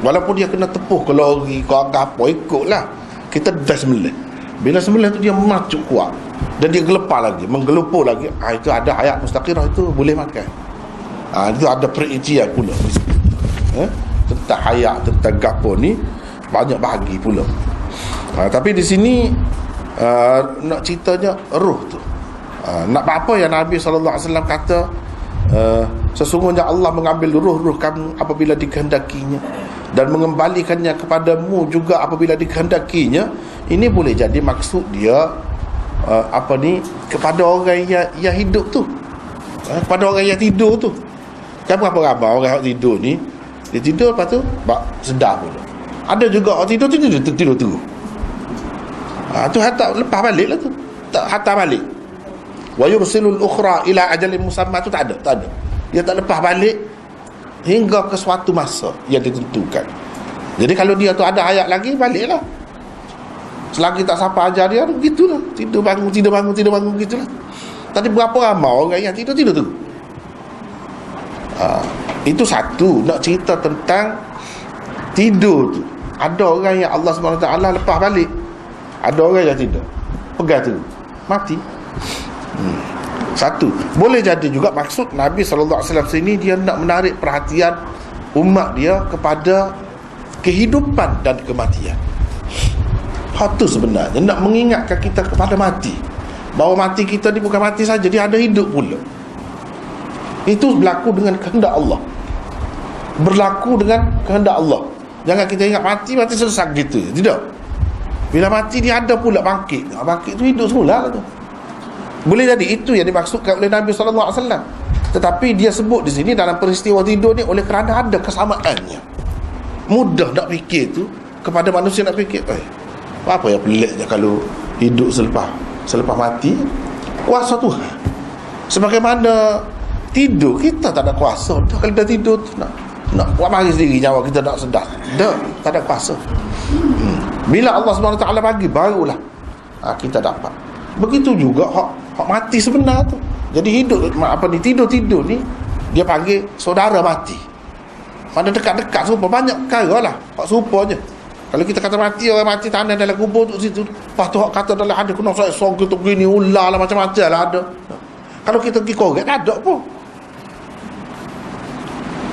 Speaker 1: walaupun dia kena tepuh ke lori ke apa, ikutlah, kita dah sembelih. Bila sembelih tu dia macut kuat dan dia gelepar lagi, menggelupur lagi, itu ada hayat mustaqirah, itu boleh makan. Itu ada perincian pula tentang hayat, tentang gapo ni banyak bahagi pula. Tapi di sini nak ceritanya ruh tu, nak apa yang Nabi SAW kata, sesungguhnya Allah mengambil ruh-ruh kamu apabila dikehendakinya, dan mengembalikannya kepadamu juga apabila dikehendakinya, Ini boleh jadi maksud dia kepada orang yang hidup tu, kepada orang yang tidur tu. Kan berapa ramai orang yang tidur ni, dia tidur lepas tu sedar pula. Ada juga orang tidur terus. Tu hantar lepas balik lah tu, tak hantar balik. Wa yursilul ukhra ila ajalin musamma, tu tak ada. Dia tak lepas balik hingga ke suatu masa yang ditentukan. Jadi kalau dia tu ada hayat lagi, baliklah. Selagi tak siapa ajar dia, begitulah. Tidur bangun begitulah. Tadi berapa ramai orang yang tidur tu. Itu satu, nak cerita tentang tidur tu. Ada orang yang Allah SWT lepas balik, ada orang yang tidak, pegang tu, mati. Satu. Boleh jadi juga maksud Nabi SAW sini, dia nak menarik perhatian umat dia kepada kehidupan dan kematian. Hak tu sebenarnya nak mengingatkan kita kepada mati, bahawa mati kita ni bukan mati saja, dia ada hidup pula. Itu berlaku dengan kehendak Allah, berlaku dengan kehendak Allah. Jangan kita ingat mati selesai gitu. Tidak. Bila mati dia ada pula bangkit. Bangkit tu hidup semula lah tu. Boleh jadi itu yang dimaksudkan oleh Nabi SAW. Tetapi dia sebut di sini dalam peristiwa tidur ni oleh kerana ada kesamaannya. Mudah nak fikir tu, kepada manusia nak fikir, apa yang peliknya kalau hidup selepas mati? Kuasa Tuhan. Sebagaimana tidur, kita tak ada kuasa. Kalau dah tidur tu nak buat mari sendiri nyawa kita nak sedar. Tak ada kuasa. Bila Allah SWT bagi, barulah kita dapat. Begitu juga hak mati sebenar tu. Jadi hidup tidur ni dia panggil saudara mati. Mana dekat-dekat serupa, banyak perkara lah hak serupanya. Kalau kita kata mati, orang mati tanah dalam kubur tu situ. Lepas tu hak kata dalam hadis kena saya song kita gini ular lah, macam-macam lah ada. Kalau kita pergi korek tak ada pun.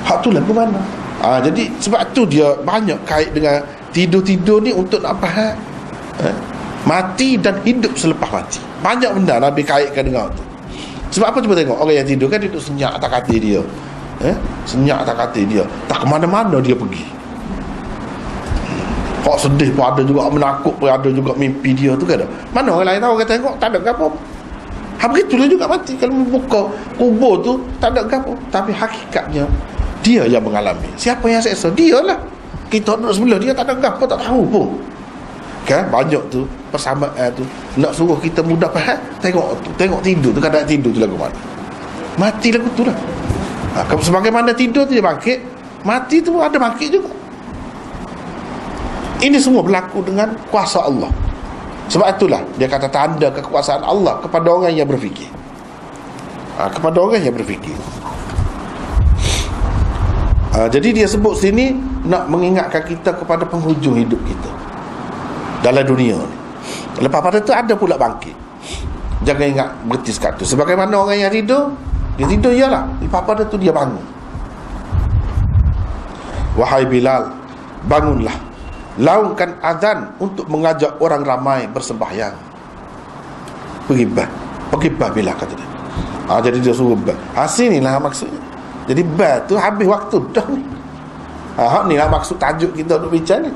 Speaker 1: Hak tu lagu mana? Jadi sebab tu dia banyak kait dengan tidur-tidur ni untuk nak faham mati dan hidup selepas mati. Banyak benda Nabi kaitkan dengan tu. Sebab apa? Cuba tengok orang yang tidur kan duduk senyap atas katil dia, senyap atas katil dia, tak ke mana-mana dia pergi. Kok sedih pun ada juga, menakut pun ada juga, mimpi dia tu kan ada. Mana orang lain tahu, orang tengok tak ada apa. Begitulah juga mati. Kalau buka kubur tu tak ada apa. Tapi hakikatnya dia yang mengalami. Siapa yang seksa? Dia lah. Kita duduk sebelah dia tak ada apa, tak tahu pun. Kan banyak tu persamaan tu nak suruh kita mudah faham. Tengok tidur tu, kadang tidur tu lagu mana? Mati lagu tu lah. Sebagaimana tidur tu dia bangkit, mati tu ada bangkit juga. Ini semua berlaku dengan kuasa Allah. Sebab itulah dia kata tanda kekuasaan Allah kepada orang yang berfikir. Kepada orang yang berfikir. Jadi dia sebut sini nak mengingatkan kita kepada penghujung hidup kita dalam dunia ni. Lepas pada tu ada pula bangkit. Jangan ingat berhenti sekat tu. Sebagaimana orang yang tidur, dia tidur ialah, lepas pada tu dia bangun. Wahai Bilal, bangunlah, laungkan azan untuk mengajak orang ramai bersembahyang. Pergi bah Bilal, kata dia. Jadi dia suruh bah. Sini lah maksudnya. Jadi bah tu habis waktu dah ni. Ni lah maksud tajuk kita untuk bincang ni.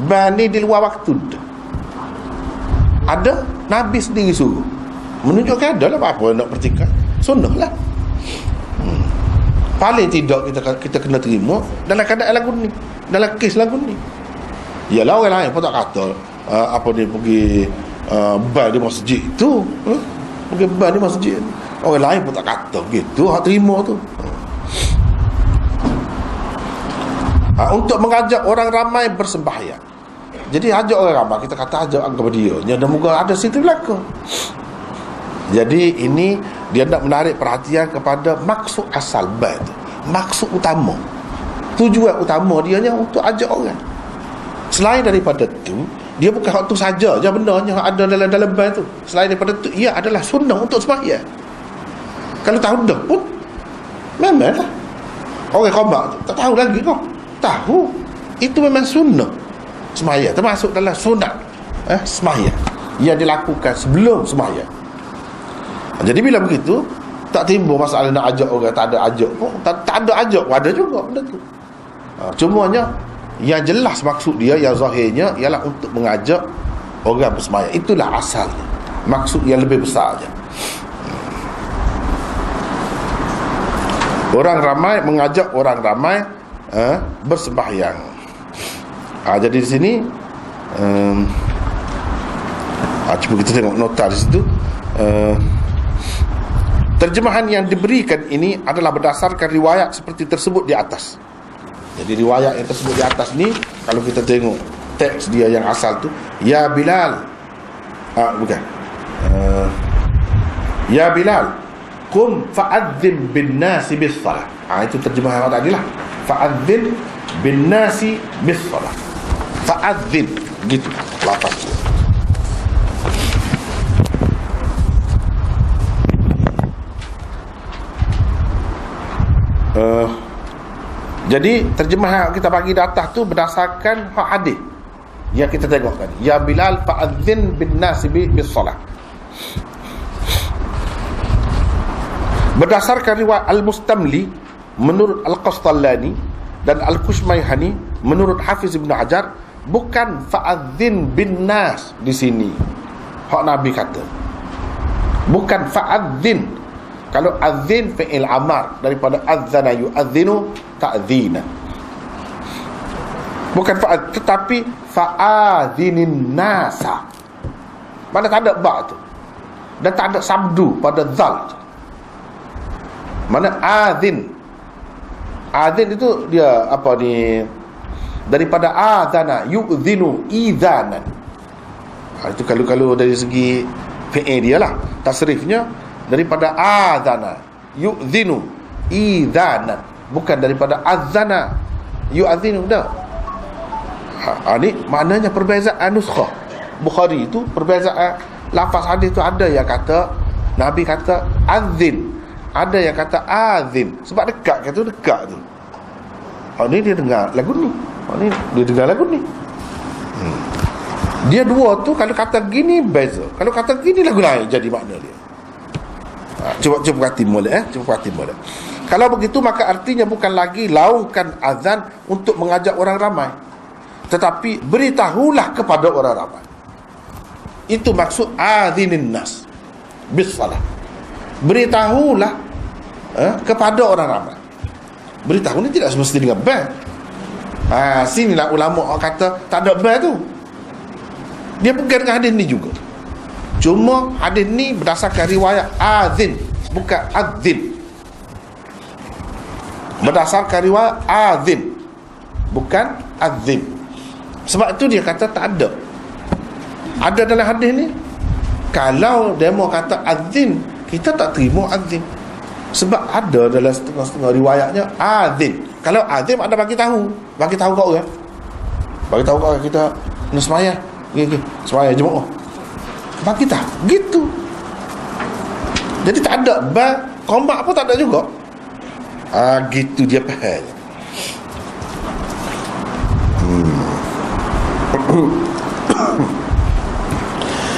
Speaker 1: Bah ni di luar waktu dah. Ada Nabi sendiri suruh, menunjukkan ada lah apa nak pertikaian. Sunnah lah. Paling tidak kita kena terima dalam keadaan lagu ni, dalam kes lagu ni. Yalah orang lain pun tak kata dia pergi ban di masjid tu, pergi ban di masjid. Orang lain pun tak kata gitu, hak terima tu. Untuk mengajak orang ramai bersembahyang. Jadi ajak orang ramai, kita kata ajak kepada dia. Dan moga ada situ belaka. Jadi ini dia nak menarik perhatian kepada maksud asal ban tu. Maksud utama, tujuan utama dia nya untuk ajak orang. Selain daripada tu, dia bukan hak tu saja je benda yang ada dalam ban tu. Selain daripada tu, ia adalah sunnah untuk sembahyang. Kalau tahu dah pun memanglah orang khomak tu tak tahu lagi kau. Tahu itu memang sunnah sembahyang, termasuk dalam sunat sembahyang yang dilakukan sebelum sembahyang. Jadi bila begitu, tak timbul masalah nak ajak orang, tak ada ajak pun, tak ada ajak pun ada juga benda tu. Cumanya yang jelas maksud dia, yang zahirnya ialah untuk mengajak orang bersemayam. Itulah asalnya, maksud yang lebih besar aja. Orang ramai mengajak orang ramai bersembahyang. Jadi di sini cuba kita tengok nota di situ. Terjemahan yang diberikan ini adalah berdasarkan riwayat seperti tersebut di atas. Jadi riwayat yang tersebut di atas ni, kalau kita tengok teks dia yang asal tu, ya Bilal, bukan, ya Bilal, qum fa'adzim bin nasi bis salah. Itu terjemahan tadi lah. Fa'adzim bin nasi bis salah. Fa'adzim, gitu lafaz dia. Jadi terjemahan kita bagi di atas tu berdasarkan hadis yang kita tengok tadi. Ya Bilal fa'adzin bin nasi bis salah. Berdasarkan riwayat Al-Mustamli menurut Al-Qastallani dan Al-Kushmayhani menurut Hafiz Ibn Hajar, bukan fa'adzin bin nas di sini. Hak Nabi kata, bukan fa'adzin. Kalau azin fi'il amar, daripada azzana yu'adzinu ta'zina. Bukan fa'ad, tetapi fa'adzinin nasa. Mana tak ada ba' tu, dan tak ada sabdu pada zal tu. Mana azin. Azin itu dia apa ni, daripada azana yu'dzinu idzanan. Itu kalau dari segi fi'il dia lah, tasrifnya daripada azana yu'dzinu idzanan, bukan daripada azana yu'adzinu. Dah. Ni maknanya perbezaan nuskhah Bukhari itu, perbezaan lafaz hadis tu. Ada yang kata Nabi kata azin, ada yang kata azim, sebab dekat kata dekat tu. Ni dia dengar lagu ni, ni dia dengar lagu ni. Dia dua tu kalau kata gini beza, kalau kata gini lagu lain jadi makna dia. Cuba perhati molek, cuba perhati molek. Kalau begitu maka artinya bukan lagi laungkan azan untuk mengajak orang ramai, tetapi beritahulah kepada orang ramai. Itu maksud azinin nas bis salah. Beritahulah kepada orang ramai. Beritahu ni tidak semestinya dengan band. Sinilah ulama kata tak ada band tu. Dia pegang dengan hadis ni juga. Cuma hadis ni berdasarkan riwayat azin, bukan adzin. Berdasarkan riwayat azin, bukan adzin. Sebab itu dia kata tak ada. Ada dalam hadis ni. Kalau dia mau kata adzin, kita tak terima adzin. Sebab ada dalam setengah-setengah riwayatnya azin. Kalau azin ada bagi tahu kau kan. Bagi tahu kau kita nak sembahyang. Okey, sembahyang jemaah. Bagi tahu gitu. Jadi tak ada komak pun tak ada juga. Gitu dia faham.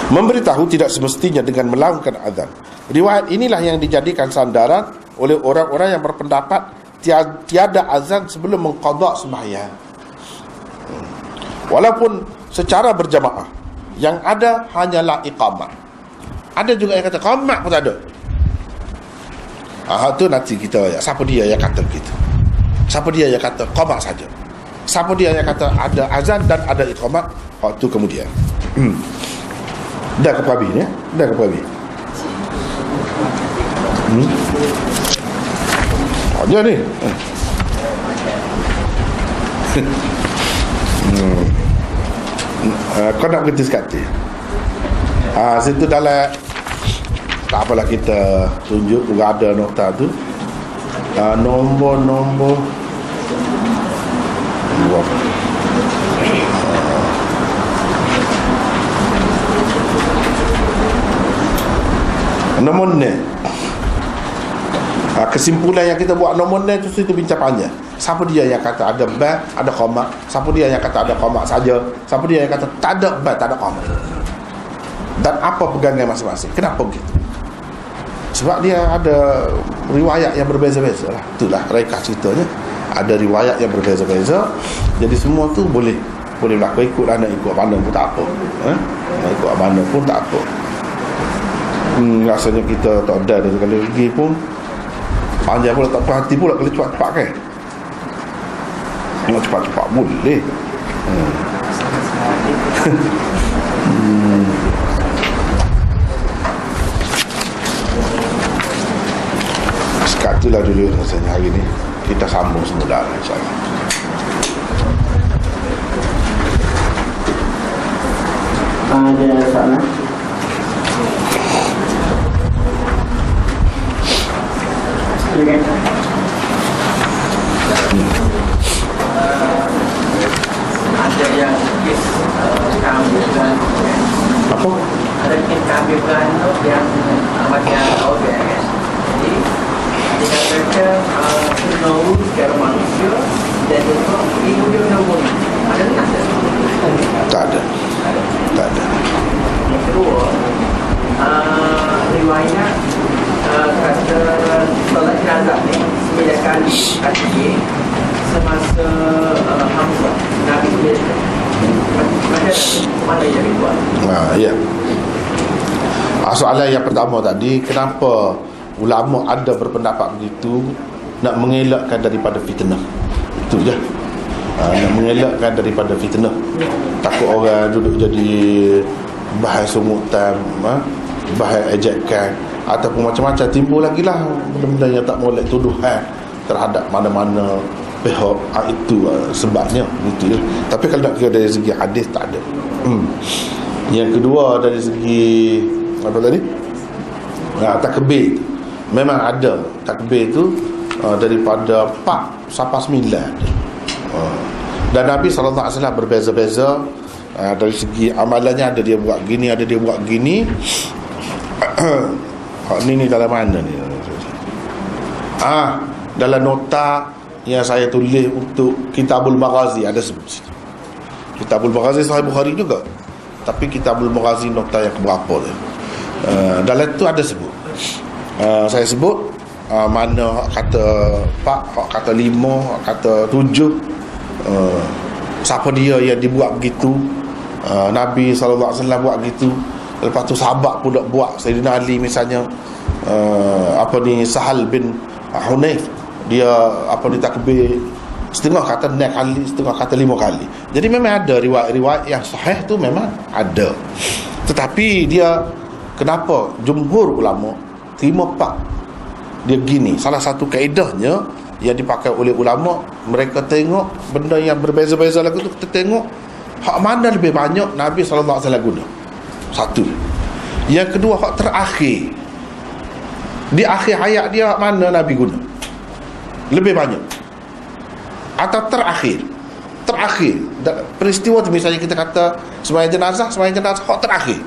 Speaker 1: Memberitahu tidak semestinya dengan melaungkan azan. Riwayat inilah yang dijadikan sandaran oleh orang-orang yang berpendapat tiada azan sebelum mengqada sembahyang. Walaupun secara berjamaah, yang ada hanyalah iqamah. Ada juga yang kata qamat pun tak ada. Tu nanti kita, siapa dia yang kata begitu? Siapa dia yang kata qamat saja? Siapa dia yang kata ada azan dan ada iqamah? Tu kemudian. Dah ke Pabi ni? Dah ke Pabi? Aja ni. Kau nak berhenti sekali. Situ dalam, tak apalah kita tunjuk juga ada nota tu. Nombor nombor ni. Kesimpulan yang kita buat nombor ni tu, itu bincang panjang. Siapa dia yang kata ada ba, ada qamat? Siapa dia yang kata ada qamat saja? Siapa dia yang kata tak ada ba, tak ada qamat? Dan apa pegangan masing-masing? Kenapa begitu? Sebab dia ada riwayat yang berbeza-beza lah. Itulah reka ceritanya. Ada riwayat yang berbeza-beza. Jadi semua tu boleh berlaku, ikutlah nak ikut pandang pun tak apa. nak ikut mana pun tak apa. Rasanya kita tak ada kalau pergi pun panjang pula tak puas hati pula kalau cepat-cepat kan. Nak cepat-cepat boleh. Sekat itulah dulu rasanya hari ni. Kita sambung semula insyaAllah.
Speaker 2: Ada soalan? Silakan.
Speaker 3: Ada yang kes kami beranak.
Speaker 1: Apa?
Speaker 3: Ada kes kami beranak yang bagian organ kan. Jadi dikatakan tahu secara manusia dan ibu dia nombor ada tak?
Speaker 1: Tak ada. Tak ada.
Speaker 3: Yang kedua, riwayat kata solat jenazah ni 9 kali kaki semasa Hamzah Nabi Sulaiman. Mana yang dibuat?
Speaker 1: Ya. Soalan yang pertama tadi, kenapa ulama ada berpendapat begitu, nak mengelakkan daripada fitnah. Itu je. Nak mengelakkan daripada fitnah. Takut orang duduk jadi bahan sumutan, bahan ejekan, ataupun macam-macam timbul lagi lah benda-benda yang tak boleh tuduhan terhadap mana-mana pihak. Itu sebabnya gitu ya. Tapi kalau nak kira dari segi hadis tak ada. Yang kedua dari segi apa tadi? Takbir. Memang ada takbir tu daripada 4 sampai 9. Dan Nabi SAW berbeza-beza dari segi amalannya. Ada dia buat gini, ada dia buat gini. Ni dalam mana ni? Dalam nota yang saya tulis untuk Kitabul Maghazi ada sebut situ. Kitabul Maghazi Sahih Bukhari juga, tapi Kitabul Maghazi nota yang keberapa tu, dalam tu ada sebut. Saya sebut mana kata 4, kata 5, kata 7, siapa dia yang dibuat begitu. Nabi SAW buat begitu. Lepas tu sahabat pula buat. Sayyidina Ali misalnya, Sahal bin Hunayf, dia takbir setengah kata 6 kali, setengah kata 5 kali. Jadi memang ada riwayat-riwayat yang sahih tu, memang ada. Tetapi dia, kenapa jumhur ulama terima 4 dia gini? Salah satu kaedahnya yang dipakai oleh ulama, mereka tengok benda yang berbeza-beza lagu tu, kita tengok hak mana lebih banyak Nabi SAW guna. Satu. Yang kedua, hak terakhir, di akhir hayat dia, hak mana Nabi guna lebih banyak, atau terakhir peristiwa tu. Misalnya kita kata sembahyang jenazah hak terakhir.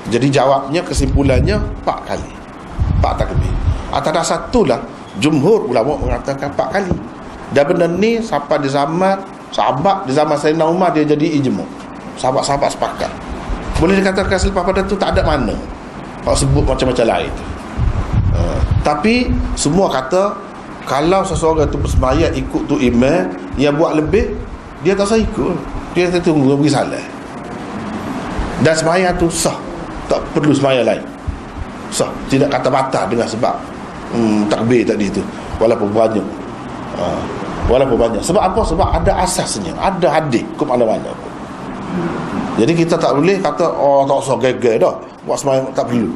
Speaker 1: Jadi jawabnya, kesimpulannya 4 kali, 4 takbir. Atas dasar itulah jumhur ulama mengatakan 4 kali. Dan benda ni sampai di zaman sahabat, di zaman Sayyidina Umar, dia jadi ijma'. Sahabat-sahabat sepakat. Boleh dikatakan selepas pada tu tak ada mana kalau sebut macam-macam lain. Tapi semua kata, kalau seseorang tu bersembahyang ikut tu imam yang buat lebih, dia tak usah ikut, dia tunggu pergi salat. Dan sembahyang tu sah, tak perlu sembahyang lain, sah. Tidak kata batal dengan sebab takbir tadi tu, walaupun banyak. Sebab apa? Sebab ada asasnya, ada hadis ke mana-mana pun. Jadi kita tak boleh kata tak usah geger dah, buat sembahyang tak perlu.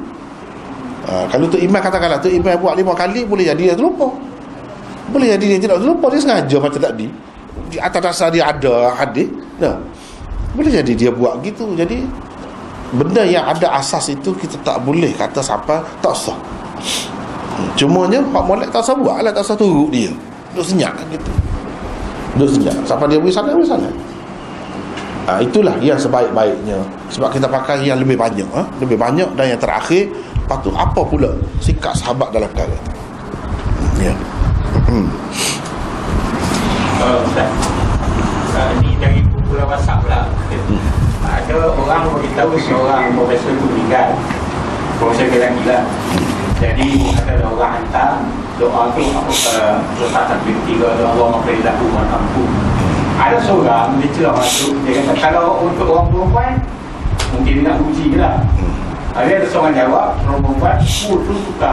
Speaker 1: Kalau tu imam, katakanlah tu imam buat 5 kali, boleh jadi dia terlupa. Boleh jadi dia tidak terlupa, dia sengaja macam tadi, di atas dasar dia ada hadis. Boleh jadi dia buat gitu. Jadi benda yang ada asas itu kita tak boleh kata siapa tak sah. Cumanya hak molek tak usah buat lah, tak usah turut dia, duduk senyap gitu, duduk senyap. Siapa dia boleh salat. Itulah yang sebaik-baiknya. Sebab kita pakai yang lebih banyak, lebih banyak, dan yang terakhir. Lepas tu apa pula sikap sahabat dalam perkara itu? Ya.
Speaker 4: Ustaz, ni dari kumpulan WhatsApp pula. Ada orang beritahu seorang profesor itu meninggal, profesor lelaki lah. Jadi ada orang hantar doa tu, doa takbir 3, doa Allah maghfirlahu warhamhu. Ada seorang dia celah masuk, dia kata kalau untuk orang perempuan mungkin dia nak uji je lah. Dia ada seorang jawab, perempuan tu suka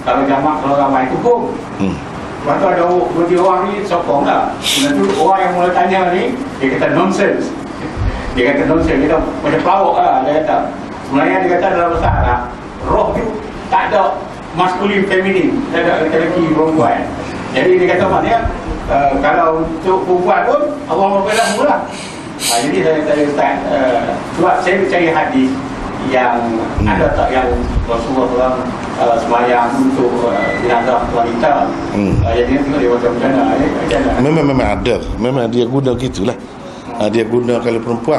Speaker 4: kalau jamak kalau ramai tu pun. Lepas tu ada dua orang ni sokong lah. Kemudian tu orang yang mula tanya ni, dia kata nonsense. Dia kata nonsense, dia kata macam pelawak lah. Dia kata sebenarnya dia kata dalam bahasa Arab, roh tu tak ada maskulin, feminin, tak ada lelaki perempuan. Jadi dia kata maknanya kalau untuk perempuan pun Allah membelah mula. Jadi saya start sebab saya cari hadis yang ada tak yang Rasulullah semayang untuk jenazah wanita. Jadi tengok dia macam mana.
Speaker 1: Memang ada. Memang dia guna gitulah. Dia guna kalau perempuan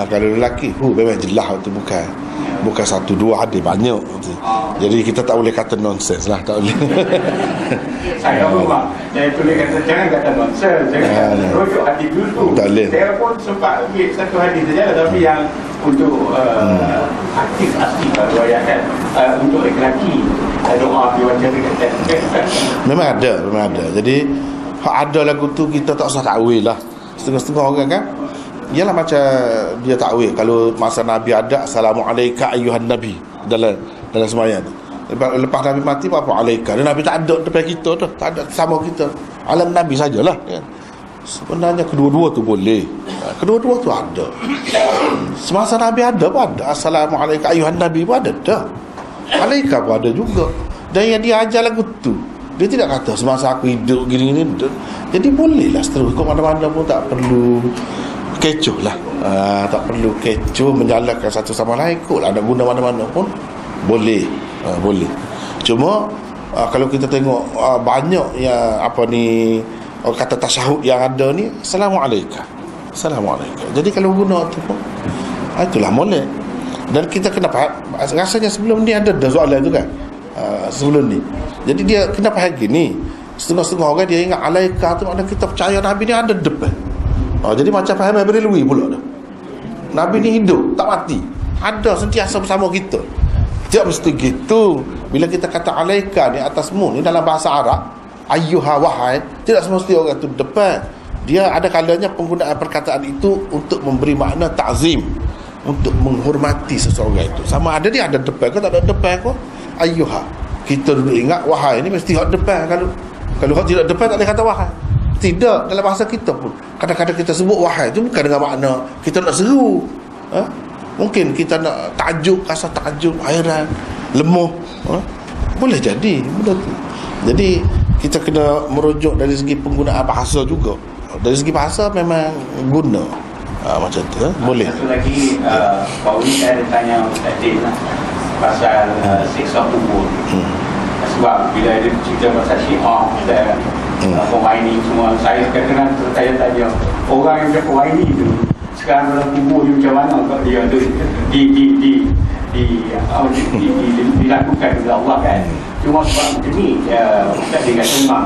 Speaker 1: kalau lelaki memang jelas itu bukan satu dua hadis, banyak tu. Jadi kita tak boleh kata nonsense lah, tak boleh.
Speaker 4: Saya rumah saya tulis kata jangan kata nonsense, jangan rujuk hadis dulu. Saya pun sempat ambil satu hadis saja, tapi yang untuk aktif asli riwayat kan, untuk lelaki doa diwajib kata.
Speaker 1: Memang ada. Jadi ada lagu tu kita tak usah takwil lah. Setengah-setengah orang kan, ialah macam dia takwil kalau masa Nabi ada assalamualaikum ayuhan nabi dalam sembahyang tu. Lepas Nabi mati apa alaika, dan Nabi tak ada depan kita tu, tak ada sama kita, alam Nabi sajalah kan. Sebenarnya kedua-dua tu boleh, kedua-dua tu ada. Semasa Nabi ada pun ada assalamualaikum ayuhan nabi pun ada dah, alaika pun ada juga. Dan yang dia ajar lagu tu, dia tidak kata semasa aku hidup gini-gini. Jadi bolehlah seterus kau mana-mana pun tak perlu kecoh lah. Tak perlu kecoh menjalankan satu sama lain kot lah. Nak guna mana-mana pun boleh. Boleh. Cuma kalau kita tengok banyak yang kata tasyahud yang ada ni assalamualaikum. Jadi kalau guna tu pun itulah molek. Dan kita kena faham, rasanya sebelum ni ada soalan tu kan, sebelum ni. Jadi dia kena faham gini, setengah-setengah orang dia ingat alaika tu makna kita percaya Nabi ni ada depan. Jadi macam faham Berlui pula dah. Nabi ni hidup, tak mati, ada sentiasa bersama kita. Tidak mesti gitu. Bila kita kata alaika ni atasmu ni dalam bahasa Arab, ayyuha wahai, tidak semestinya orang tu depan. Dia ada kalanya penggunaan perkataan itu untuk memberi makna ta'zim, untuk menghormati seseorang itu. Sama ada dia ada depan ke tak ada depan ke, ayyuha. Kita dulu ingat wahai ni mesti hak depan. Kalau hak tidak depan tak boleh kata wahai. Tidak, dalam bahasa kita pun kadang-kadang kita sebut wahai tu bukan dengan makna kita nak seru. Mungkin kita nak tajuk, rasa tajuk, hairan, lemah. Boleh jadi benda tu. Jadi kita kena merujuk dari segi penggunaan bahasa juga. Dari segi bahasa memang guna macam tu. Boleh.
Speaker 4: Satu lagi, baru ni saya ada tanya Ustaz Din lah, pasal siksa kubur. Sebab bila ada cerita pasal Syiah dan Khomeini semua, saya kadang-kadang tertanya-tanya orang yang macam Khomeini tu sekarang dalam kubur dia macam mana kalau dia ada dilakukan oleh Allah kan. Cuma sebab macam ni Ustaz dia kata memang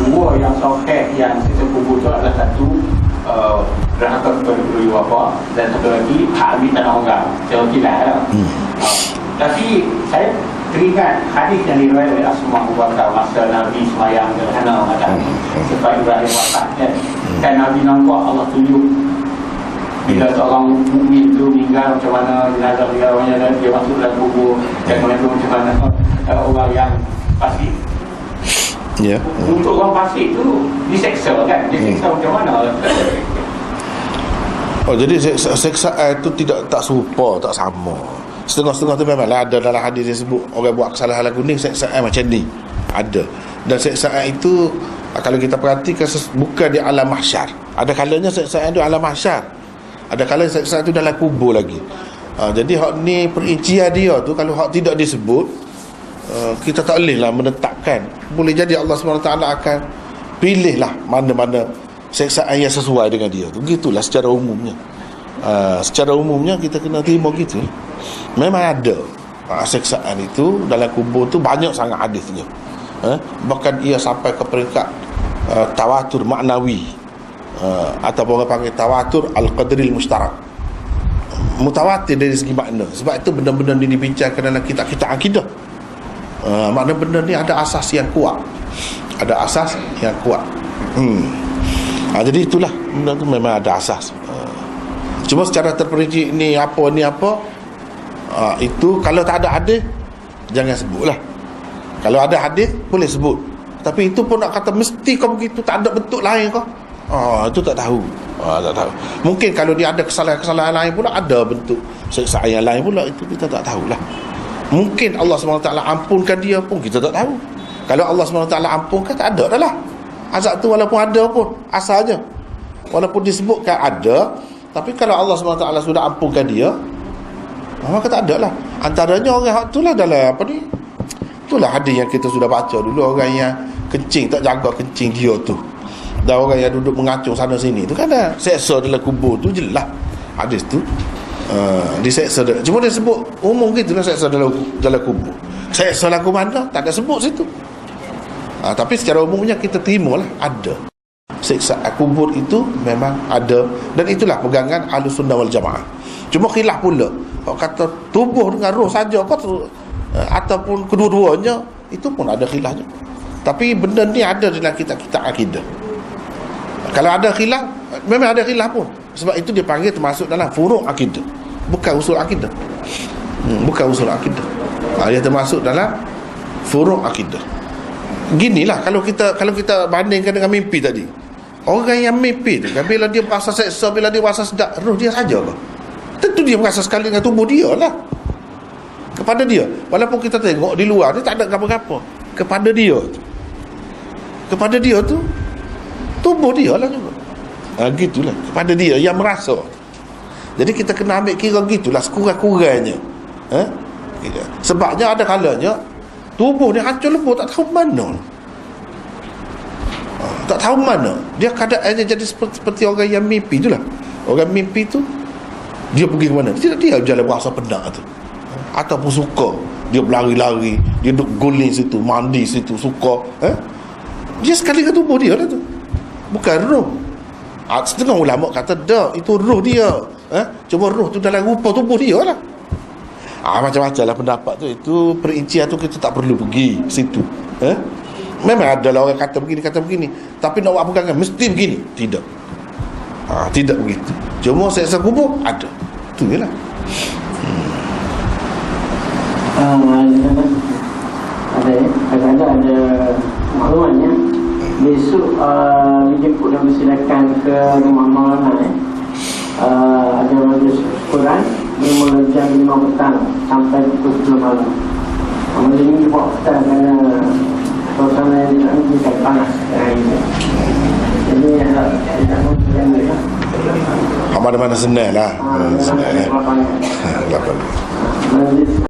Speaker 4: dua yang sahih yang siksa kubur tu adalah satu derhaka kepada ibu bapa, dan satu lagi hak ambil tanah orang secara kilat lah. Tapi saya teringat hadis yang diriwayatkan oleh Asma Abu Bakar masa Nabi semayang gerhana macam sebab Ibrahim wafat kan Nabi nampak Allah tunjuk bila seorang mukmin tu meninggal macam mana jenazah dia masuk dalam kubur, dan kemudian macam mana orang yang fasik. Untuk orang fasik tu diseksa kan, diseksa macam mana?
Speaker 1: Jadi seksaan itu tak serupa, tak sama. Setengah-setengah tu memanglah ada dalam hadis yang sebut orang buat kesalahan lagu ni seksaan macam ni ada. Dan seksaan itu kalau kita perhatikan bukan di alam mahsyar. Ada kalanya seksaan itu alam mahsyar, ada kalanya seksaan itu dalam kubur lagi. Jadi hak ni perincian dia tu kalau hak tidak disebut, kita tak bolehlah menetapkan. Boleh jadi Allah SWT akan pilihlah mana-mana seksaan yang sesuai dengan dia tu. Gitulah secara umumnya. Secara umumnya kita kena terima gitu. Memang ada seksaan itu dalam kubur tu banyak sangat hadisnya. Bahkan ia sampai ke peringkat tawatur maknawi, ataupun orang panggil tawatur al-qadril mushtarak, mutawatir dari segi makna. Sebab itu benda-benda ni dibincangkan dalam kitab-kitab akidah. Makna benda ni ada asas yang kuat, ada asas yang kuat. Jadi itulah benda tu memang ada asas. Cuma secara terperinci ni apa itu kalau tak ada hadis jangan sebutlah. Kalau ada hadis boleh sebut. Tapi itu pun nak kata mesti kau begitu, tak ada bentuk lain kau. Itu tak tahu. Tak tahu. Mungkin kalau dia ada kesalahan-kesalahan lain pula, ada bentuk siksaan yang lain pula, itu kita tak tahulah. Mungkin Allah SWT ampunkan dia pun kita tak tahu. Kalau Allah SWT ampunkan, tak ada dah lah. Azab tu walaupun ada pun, asalnya walaupun disebutkan ada, tapi kalau Allah SWT sudah ampunkan dia, maka tak ada lah. Antaranya orang tu lah dalam apa ni, itulah hadis yang kita sudah baca dulu, orang yang kencing tak jaga kencing dia tu, dan orang yang duduk mengacung sana sini tu kan ada seksa dalam kubur tu, jelas hadis tu diseksa. Cuma dia sebut umum gitu lah, seksa dalam kubur. Seksa lagu mana tak ada sebut situ. Tapi secara umumnya kita terimalah ada siksa kubur, itu memang ada, dan itulah pegangan Ahlussunnah wal Jamaah. Cuma khilaf pula, kalau kata tubuh dengan roh saja ataupun kedua-duanya, itu pun ada khilafnya. Tapi benda ni ada dalam kitab-kitab akidah. Kalau ada khilaf, memang ada khilaf pun. Sebab itu dia panggil termasuk dalam furu' akidah, bukan usul akidah. Bukan usul akidah. Dia termasuk dalam furu' akidah. Ginilah kalau kita bandingkan dengan mimpi tadi. Orang yang mimpi tu kan, bila dia berasa seksa, bila dia berasa sedap, roh dia saja ke? Tentu dia berasa sekali dengan tubuh dia lah. Kepada dia, walaupun kita tengok di luar ni tak ada apa-apa, kepada dia tu tubuh dia lah juga. Gitulah, kepada dia yang merasa. Jadi kita kena ambil kira gitulah sekurang-kurangnya. Sebabnya ada kalanya tubuh ni hancur lebur, tak tahu mana. Tak tahu mana. Dia keadaannya jadi seperti orang yang mimpi itulah. Orang mimpi tu, dia pergi ke mana? Dia jalan berasa penat tu. Ataupun suka, dia berlari-lari, dia duduk guling situ, mandi situ, suka. Dia sekali ke tubuh dia lah tu. Bukan roh. Setengah ulama kata, dah, itu roh dia. Cuma roh tu dalam rupa tubuh dia lah. Macam-macam lah pendapat tu. Itu perincian tu kita tak perlu pergi situ. Memang ada lah orang kata begini, tapi nak buat pegangan mesti begini. Tidak. Tidak begitu. Cuma seksa kubur ada. Itu je lah.
Speaker 2: Ada maklumatnya besok dijemput dan bersilakan ke rumah Maulana. Ada majlis Quran dimulai jam 5 petang sampai pukul 10 malam. Majlis ini dibuat petang kerana suasana yang sangat panas hari ini. Jadi tidak mungkin
Speaker 1: mana-mana senang lah. Senang lah.